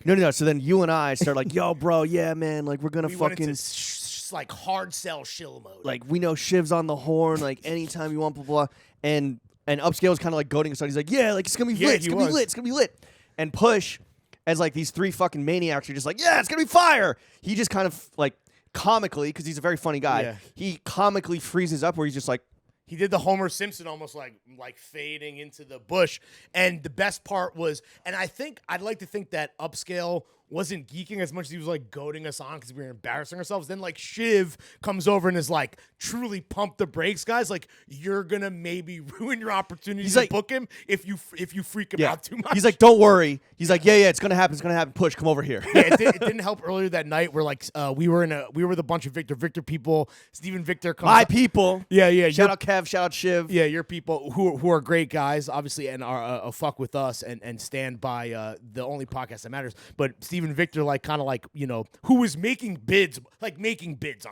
No. So then you and I started like, yo, bro, yeah, man, like, we're going to went fucking... into like hard sell shill mode. Like, we know Shiv's on the horn, like, anytime you want, blah, blah, blah. And Upscale was kind of like goading us on. He's like, yeah, like, it's going to be lit. It's going to be lit. It's going to be lit. And Push, as like these three fucking maniacs, are just like, yeah, it's going to be fire. He just kind of like comically, because he's a very funny guy, he comically freezes up where he's just like, he did the Homer Simpson almost like fading into the bush. And the best part was, and I'd like to think that Upscale wasn't geeking as much as he was like goading us on because we were embarrassing ourselves. Then like Shiv comes over and is like, truly pump the brakes, guys. Like, you're gonna maybe ruin your opportunity to book him if you freak him out too much. He's like, don't worry. He's like, yeah, it's gonna happen. It's gonna happen. Push, come over here. Yeah, it didn't help earlier that night where like we were the bunch of Victor people. Steven Victor comes My up. people. Yeah. Shout out Kev. Shout out Shiv. Yeah, your people who are great guys, obviously, and are a fuck with us and stand by the only podcast that matters. But Steven Victor, like, kind of like, you know, who was making bids on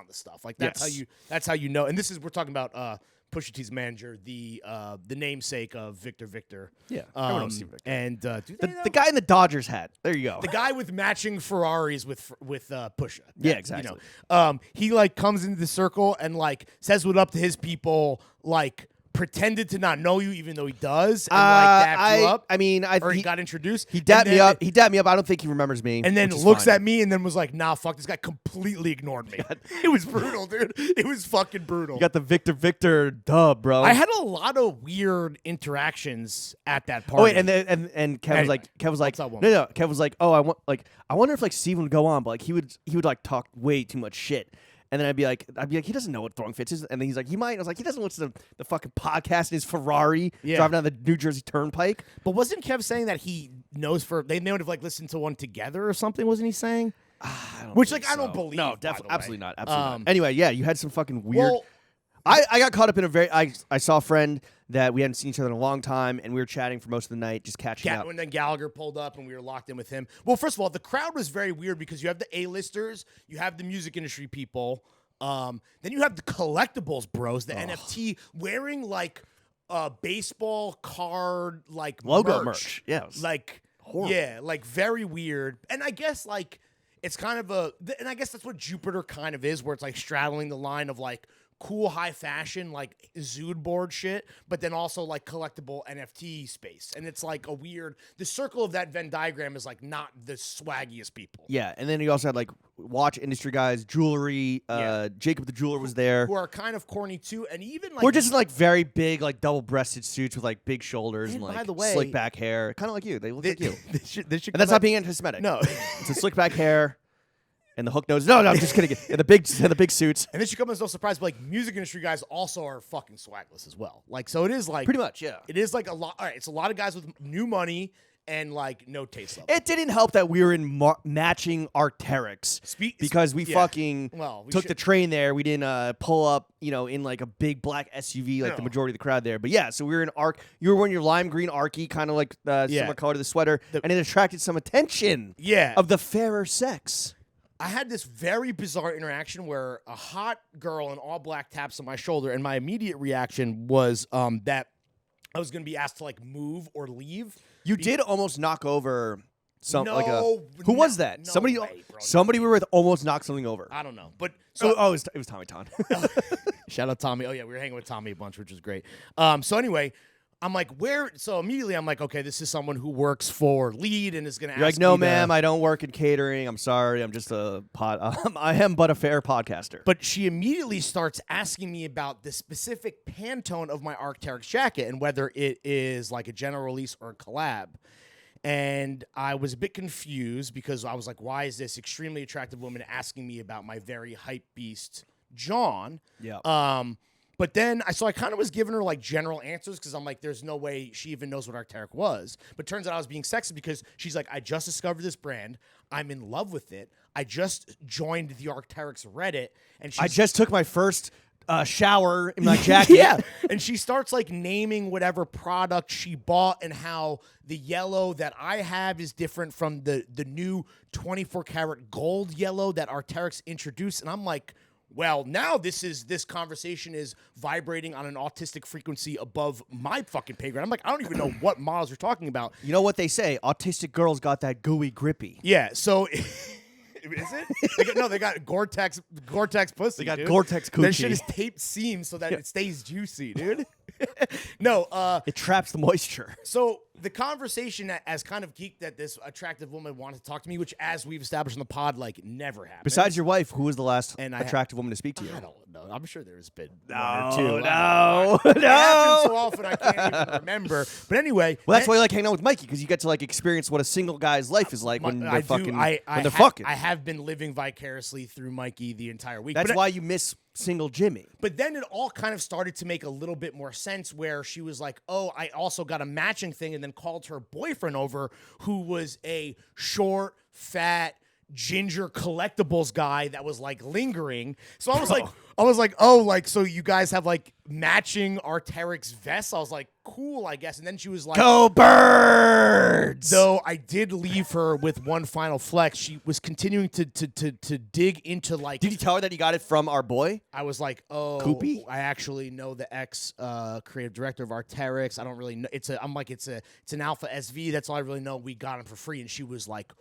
the stuff. Like, that's how you know. And we're talking about Pusha T's manager, the namesake of Victor. Yeah, everyone knows Steven Victor. And the guy in the Dodgers hat. There you go. The guy with matching Ferraris with Pusha. Yeah, exactly. You know, he like comes into the circle and like says what up to his people, like pretended to not know you even though he does, and like dapped you up. I mean, he got introduced. He dapped me up. He dapped me up. I don't think he remembers me. And then looks at me and then was like, "Nah, fuck this guy." Completely ignored me. It was brutal, dude. It was fucking brutal. You got the Victor dub, bro. I had a lot of weird interactions at that party. Oh wait, and Kev was like, no. Kev was like, oh, I wonder if like Steven would go on, but like he would like talk way too much shit. And then I'd be like, he doesn't know what Throwing Fits is. And then he's like, he might. I was like, he doesn't listen to the fucking podcast in his Ferrari driving down the New Jersey Turnpike. But wasn't Kev saying that he knows they may have like listened to one together or something? Wasn't he saying? I don't believe. No, definitely, absolutely not. Absolutely not. Anyway, yeah, you had some fucking weird. Well, I got caught up in I saw a friend that we hadn't seen each other in a long time, and we were chatting for most of the night, just catching up. And then Gallagher pulled up, and we were locked in with him. Well, first of all, the crowd was very weird because you have the A-listers, you have the music industry people, then you have the collectibles bros, the NFT, wearing like baseball card like logo merch. Yeah, like horrible. Yeah, like very weird. And I guess like it's kind of and I guess that's what Jupiter kind of is, where it's like straddling the line of like cool high fashion like Zood board shit, but then also like collectible NFT space. And it's like the circle of that Venn diagram is like not the swaggiest people. Yeah, and then you also had like watch industry guys, jewelry. Jacob the jeweler was there, who are kind of corny too, and even like we're just like very big, like double-breasted suits with like big shoulders and like by the way, slick back hair, kind of like you. They look like you. This should and that's not being anti-Semitic. No, it's a slick back hair. And the hook nose. No, I'm just kidding. And the big suits. And this should come as no surprise, but like music industry guys also are fucking swagless as well. Like, so it is like pretty much, yeah. It is like a lot. All right, it's a lot of guys with new money and like no taste level. It didn't help that we were in matching Arc'teryx because we fucking took the train there. We didn't pull up, in like a big black SUV like the majority of the crowd there. But yeah, so we were in Arc. You were wearing your lime green Arky, kind of like similar color to the sweater, and it attracted some attention. Of the fairer sex. I had this very bizarre interaction where a hot girl in all black taps on my shoulder, and my immediate reaction was that I was going to be asked to like move or leave. You did almost knock over some who was that? No somebody way, bro, somebody we were with almost knocked something over. I don't know, but it was Tommy Ton. Shout out Tommy. Oh yeah, we were hanging with Tommy a bunch, which was great. So anyway, I'm like, where? So immediately I'm like, okay, this is someone who works for Lead and is going to ask You're like, no, me ma'am, I don't work in catering. I'm sorry. I'm just a I am but a fair podcaster. But she immediately starts asking me about the specific Pantone of my Arc'teryx jacket and whether it is like a general release or a collab. And I was a bit confused because I was like, why is this extremely attractive woman asking me about my very hype beast, John? Yeah. But then I kind of was giving her like general answers because I'm like, there's no way she even knows what Arc'teryx was. But turns out I was being sexist because she's like, I just discovered this brand. I'm in love with it. I just joined the Arc'teryx Reddit, and I just took my first shower in my jacket. Yeah. And she starts like naming whatever product she bought and how the yellow that I have is different from the new 24 karat gold yellow that Arc'teryx introduced. And I'm like, well, now this conversation is vibrating on an autistic frequency above my fucking pay grade. I'm like, I don't even know what models you're talking about. You know what they say? Autistic girls got that gooey grippy. Yeah, so is it? They got Gore-Tex pussy. They got dude. Gore-Tex coochie. That shit is taped seams so that it stays juicy, dude. No, it traps the moisture. So the conversation as kind of geeked that this attractive woman wanted to talk to me, which as we've established in the pod, like never happened. Besides your wife, who was the last And attractive woman to speak to you? I don't know. I'm sure there's been No, one or two. no. It happens so often I can't even remember. But anyway, Well, that's why you like hanging out with Mikey, because you get to like experience what a single guy's life is like when they're fucking. I have been living vicariously through Mikey the entire week. That's why you miss single Jimmy. But then it all kind of started to make a little bit more sense where she was like, oh, I also got a matching thing, and then called her boyfriend over who was a short, fat, ginger collectibles guy that was like lingering. So I was like, oh, like, so you guys have like matching Arc'teryx vests? I was like, cool, I guess. And then she was like, Go Birds! Though I did leave her with one final flex. She was continuing to dig into like. Did you tell her that you got it from our boy? I was like, oh, Koopy? I actually know the ex creative director of Arc'teryx. I don't really know. It's an Alpha SV. That's all I really know. We got him for free, and she was like,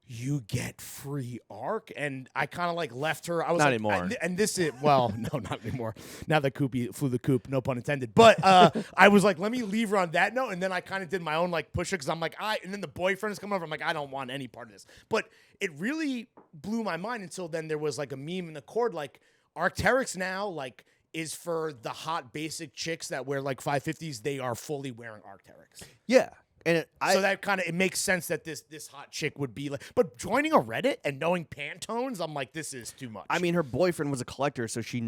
you get free Arc? And I kind of like left her. I was not like, anymore. And this is, well, no, not anymore. Now that Koopy flew the coop, no pun intended. But I was like, let me leave her on that note. And then I kind of did my own like push it because I'm like, and then the boyfriend is coming over. I'm like, I don't want any part of this. But it really blew my mind until then there was like a meme in the cord like Arc'teryx now like is for the hot basic chicks that wear like 550s. They are fully wearing Arc'teryx. Yeah. And so that kind of, it makes sense that this hot chick would be like, but joining a Reddit and knowing Pantones, I'm like, this is too much. I mean, her boyfriend was a collector, so she's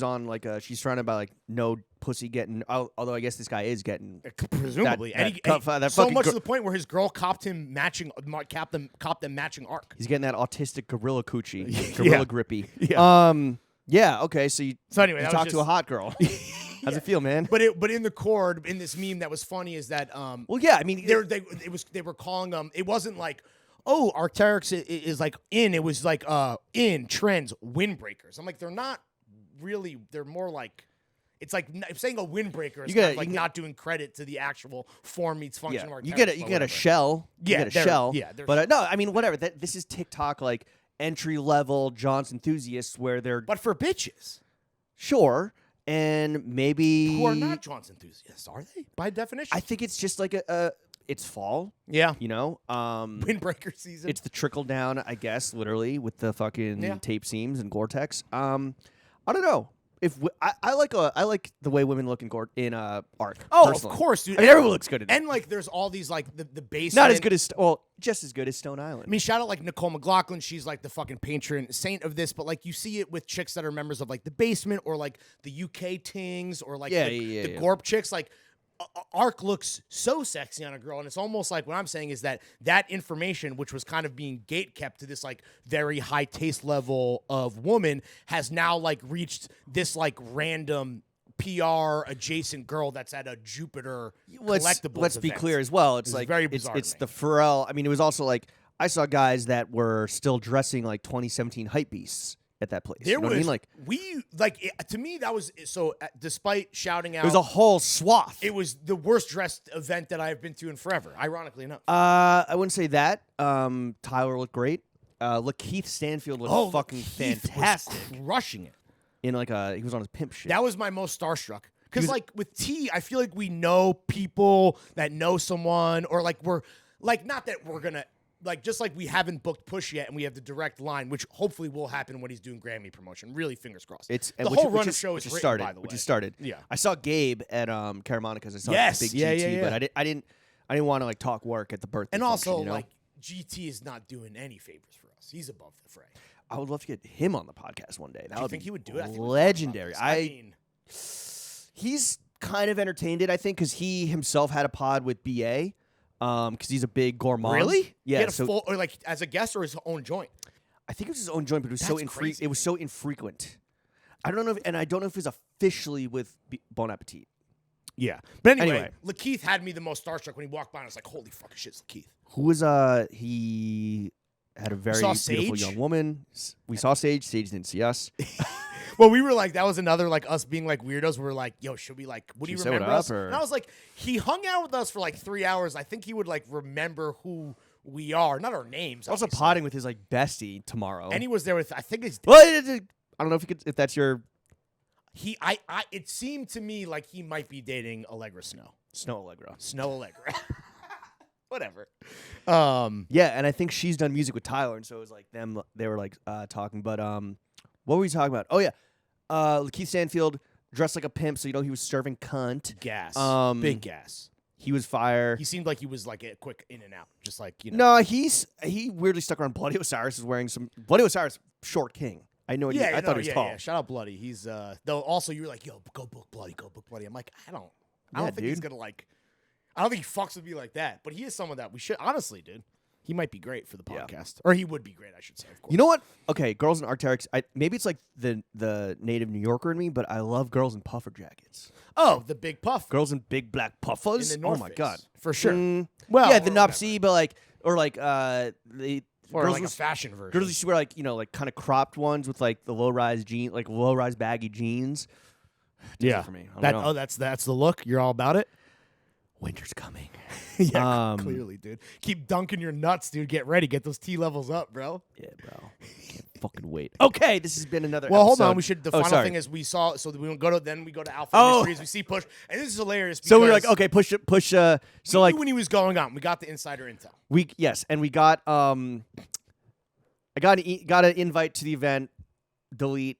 on like she's trying to buy like no pussy getting. Although I guess this guy is getting presumably, so much to the point where his girl copped him matching, copped them matching Arc. He's getting that autistic gorilla coochie, gorilla grippy. Yeah. Yeah. Okay. So anyway, you talked to a hot girl. How's it feel, man? But in the cord, in this meme that was funny is that well, yeah, I mean, they were calling them. It wasn't like, oh, Arc'teryx is like in. It was like in trends windbreakers. I'm like, they're not really. They're more like. It's like saying a windbreaker is kind of like not doing credit to the actual form meets function of Arc'teryx. You get a shell. Yeah, you get a shell. Yeah, but no, I mean, whatever. This is TikTok like entry level John's enthusiasts where they're. But for bitches, sure. And maybe who are not John's enthusiasts, are they? By definition, I think it's just like it's fall. Yeah, you know, windbreaker season. It's the trickle down, I guess, literally with the fucking tape seams and Gore-Tex. I don't know if I like the way women look in Arc. Oh, personally. Of course, dude. I mean, everyone looks good in it. And like, there's all these like the base. Not as good as just as good as Stone Island. I mean, shout out like Nicole McLaughlin. She's like the fucking patron saint of this. But like, you see it with chicks that are members of like the Basement or like the UK Tings or like the Gorp chicks. Like, Arc looks so sexy on a girl, and it's almost like what I'm saying is that information, which was kind of being gate kept to this like very high taste level of woman, has now like reached this like random PR adjacent girl that's at a Jupiter collectibles. Let's be event. clear as well. It's like very bizarre. It's the Pharrell. I mean, it was also like I saw guys that were still dressing like 2017 hype beasts at that place. There you know was, what I mean? to me that was so. Despite shouting out, it was a whole swath. It was the worst dressed event that I've been to in forever. Ironically enough, I wouldn't say that. Tyler looked great. Keith Stanfield looked fucking fantastic, was crushing it. In like he was on his pimp shit. That was my most starstruck Because like with T, I feel like we know people that know someone, or like we're like not that we're gonna like just like we haven't booked Push yet, and we have the direct line, which hopefully will happen when he's doing Grammy promotion. Really, fingers crossed. It's the whole run of show is written, started, by the way. which is started. Yeah, I saw Gabe at Caramonica's. I saw big yeah, GT, yeah. but I didn't want to like talk work at the birthday. And function, also you know? like GT is not doing any favors for us. He's above the fray. I would love to get him on the podcast one day. That Do you would think be he would do it? I think legendary. I mean, He's kind of entertained it, I think, because he himself had a pod with BA, because he's a big gourmand. really? Yeah. He had a full, or like as a guest or his own joint. I think it was his own joint, but it was That's crazy. it was so infrequent. I don't know, and I don't know if it was officially with Bon Appetit. Yeah, but anyway, Anyway. Lakeith had me the most starstruck when he walked by. And I was like, "Holy fucking shit, it's Lakeith!" Who was he had a very saw beautiful Sage? young woman. We saw Sage. Sage didn't see us. Well, we were like, that was another like us being like weirdos. We were like, "Yo, should we like? Would he Should we say what remember up, us?" or- And I was like, "He hung out with us for like 3 hours. I think he would like remember who we are, not our names." Also obviously. potting with his like bestie tomorrow. And he was there with I think his well, I don't know if that's your it seemed to me like he might be dating Allegra Snow. Snow Allegra. Snow Allegra. Whatever. Yeah, and I think she's done music with Tyler, and so it was like them. They were like talking, but what were we talking about? Oh yeah, Lakeith Stanfield dressed like a pimp, so you know he was serving cunt. Gas. Big gas. He was fire. He seemed like he was like a quick in and out, just like, you know. No, he weirdly stuck around. Bloody Osiris was wearing some. Bloody Osiris, short king. I know. Yeah, I thought he was tall. Yeah. Shout out Bloody. He's though. Also, you were like, "Yo, go book Bloody. I'm like, I don't think he's gonna like. I don't think he fucks with me like that. But he is someone that we should honestly, dude. He might be great for the podcast, or he would be great, I should say. Of course. You know what? Okay, girls in Arc'teryx. Maybe it's like the native New Yorker in me, but I love girls in puffer jackets. Oh, the big puff. Girls in big black puffers. In the Oh North my Face, god, for sure. Well, yeah, the or Nupsy, but like the or girls like a used- fashion version. Girls used to wear like like kind of cropped ones with like the low rise jean, like low rise baggy jeans. Does it for me. I don't know. That's the look. You're all about it. Winter's coming. Yeah, clearly, dude. Keep dunking your nuts, dude. Get ready. Get those T levels up, bro. Yeah, bro. Can't fucking wait. Okay, this has been another. Well, hold episode. on. We should. The final thing is we saw. So we go to Alpha Oh. Mysteries. We see Push, and this is hilarious. So we were like, because okay, push. we So like knew when he was going on, we got the insider intel. and we got I got an invite to the event. Delete.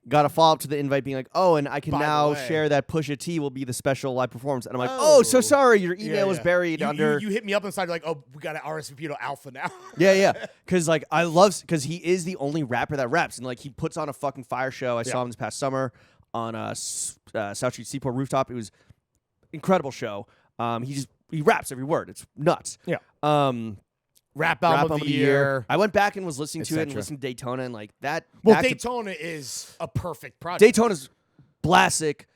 Got a follow up to the invite being like, oh, and I can By the now way. share that Pusha T will be the special live performance. And I'm like, oh, so sorry, your email was buried under. You hit me up inside. You're like, oh, we got to RSVP to Alpha now. Yeah. Because like because he is the only rapper that raps, and like he puts on a fucking fire show. I saw him this past summer on South Street Seaport rooftop. It was incredible show. He raps every word. It's nuts. Yeah. Rap album of the year. I went back and was listening to it and cetera. listened to Daytona and like that. Well, back to- Daytona is a perfect project. Daytona's Blastic.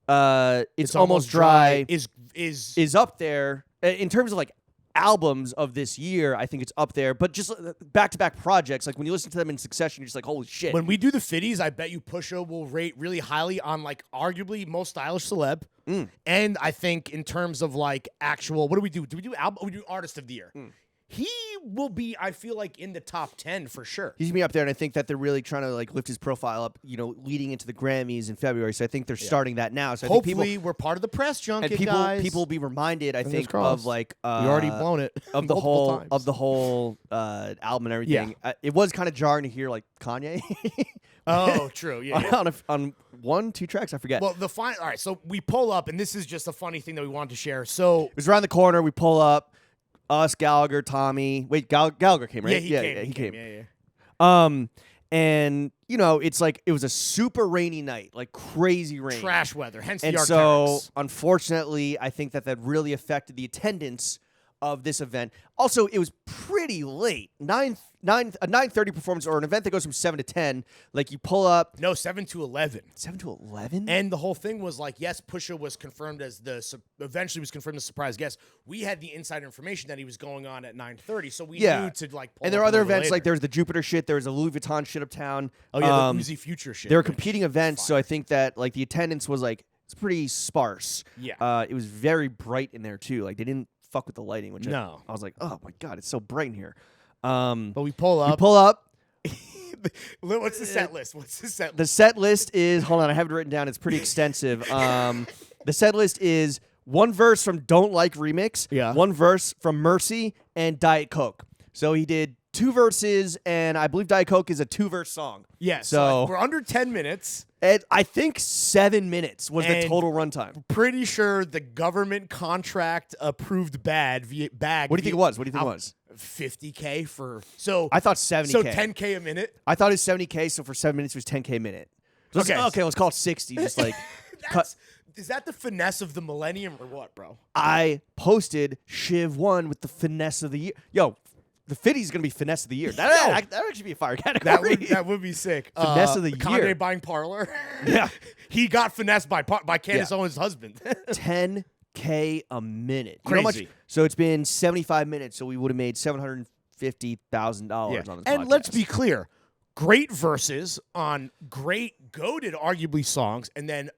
It's almost dry. Is Up there in terms of like albums of this year. I think it's up there, but just back-to-back projects. Like when you listen to them in succession, you're just like, holy shit. when we do the Fitties, I bet you Pusha will rate really highly on like arguably most stylish celeb. And I think in terms of like actual, what do we do? Do we do album? We do artist of the year. He will be, I feel like, in the top 10 for sure. He's gonna be up there, and I think that they're really trying to like lift his profile up, leading into the Grammys in February. So I think they're starting that now. So I think Hopefully, we're part of the press junket, people guys. will be reminded. I think crossed. of like we already blown it of the multiple whole times. album and everything. It was kind of jarring to hear like Kanye. Oh, true. Yeah. on 1-2 tracks, I forget. Well, all right. So we pull up, and this is just a funny thing that we wanted to share. So it was around the corner. We pull up. Us, Gallagher, Tommy. Wait, Gallagher came, right? Yeah, he came. And it's like it was a super rainy night, like crazy rain, Trash weather. Hence and the so Arc'teryx. unfortunately, I think that really affected the attendance of this event. Also, it was pretty late. A 9:30 performance or an event that goes from 7 to 10. Like you pull up. No, 7 to 11. 7 to 11. And the whole thing was like, yes, Pusha was confirmed as eventually was confirmed as surprise guest. We had the insider information that he was going on at 9:30, so we knew to like. Pull and there up are a other little events later. like there was the Jupiter shit, there was a Louis Vuitton shit uptown. Oh yeah, the Uzi Future shit. There were competing events, so I think that like the attendance was like it's pretty sparse. Yeah. It was very bright in there too. Like they didn't fuck with the lighting, which No. I was like, oh my god, it's so bright in here. But we pull up. What's the set list? What's the set list? The set list is, hold on, I have it written down. It's pretty extensive. The set list is one verse from Don't Like Remix, one verse from Mercy, and Diet Coke. So he did 2 verses, and I believe Diet Coke is a 2-verse song. Yeah, so we're under 10 minutes. And I think 7 minutes was the total runtime. Pretty sure the government contract approved bag. What do you think it was? What do you think it was? $50K for I thought $70K. So $10K a minute. I thought it was $70K. So for 7 minutes, it was $10K a minute. So okay, let's call it 60. Just like cut. Is that the finesse of the millennium or what, bro? I posted Shiv 1 with the finesse of the year. Yo, the Fitty's gonna be finesse of the year. That would actually be a fire category. That would be sick. Finesse of the year. Kanye buying Parlor. Yeah, he got finessed by Candace Owens' husband. $10K a minute. Crazy. You know how much? So it's been 75 minutes. So we would have made $750,000 on this podcast. And let's be clear. Great verses on great, goated, arguably songs, and then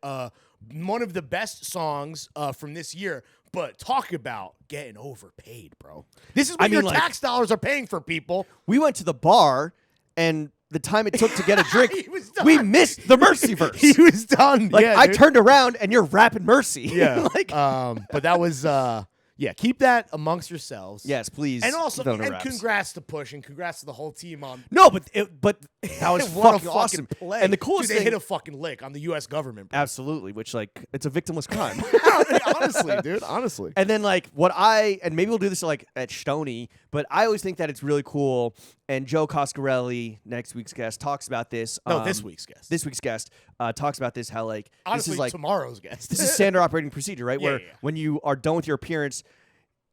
one of the best songs from this year. But talk about getting overpaid, bro. This is what your tax dollars are paying for, people. We went to the bar, and the time it took to get a drink, we missed the Mercy verse. He was done. Like I turned around, and you're rapping Mercy. Yeah. But that was keep that amongst yourselves. Yes, please. And also, congrats to Push and congrats to the whole team on. No, but that was fucking awesome. Play. And the coolest thing, thing, they hit a fucking lick on the U.S. government. Bro. Absolutely, which it's a victimless crime. Honestly, dude. Honestly. And then and maybe we'll do this at Stoney, but I always think that it's really cool. And Joe Coscarelli, next week's guest, talks about this. This week's guest. This week's guest talks about this. How honestly, this is tomorrow's guest. This is standard operating procedure, right? Where when you are done with your appearance,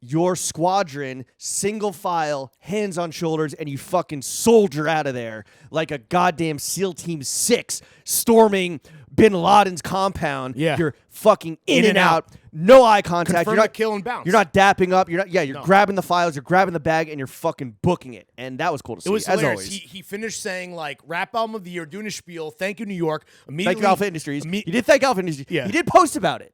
your squadron, single file, hands on shoulders, and you fucking soldier out of there like a goddamn SEAL Team 6 storming Bin Laden's compound. Yeah. You're fucking in and out. No eye contact. Confirm You're not kill and bounce. You're not dapping up. You're grabbing the files. You're grabbing the bag, and you're fucking booking it. And that was cool to see. It was as hilarious. always. He finished saying rap album of the year, doing a spiel. Thank you, New York. Thank you, Alpha Industries. He did thank Alpha Industries. Yeah. He did post about it.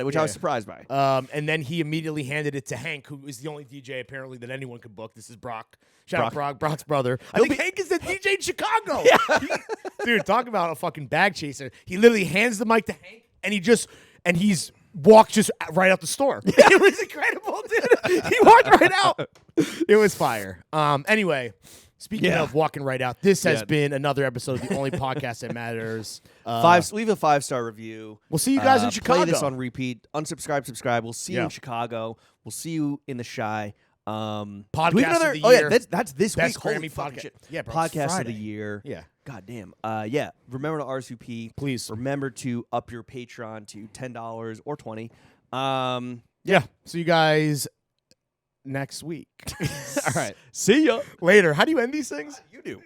Which I was surprised by. And then he immediately handed it to Hank, who is the only DJ apparently that anyone could book. This is Brock. Shout out Brock, Brock's brother. I think Hank is the DJ in Chicago. Yeah. Dude, talk about a fucking bag chaser. He literally hands the mic to Hank, and he's walked just right out the store. It was incredible, dude. He walked right out. It was fire. Anyway, speaking of walking right out, this has been another episode of the only podcast that matters. Leave a 5-star review. We'll see you guys in Chicago. Play this on repeat. Unsubscribe, subscribe. We'll see you in Chicago. We'll see you in the Shy. Podcast of the year. Oh yeah, that's this Best week. Holy Grammy fucking podcast. shit. Yeah, bro, podcast of the year. Yeah. God damn. Remember to RSVP. Please. Remember to up your Patreon to $10 or $20. See you guys next week. All right. See ya. Later. How do you end these things? You do.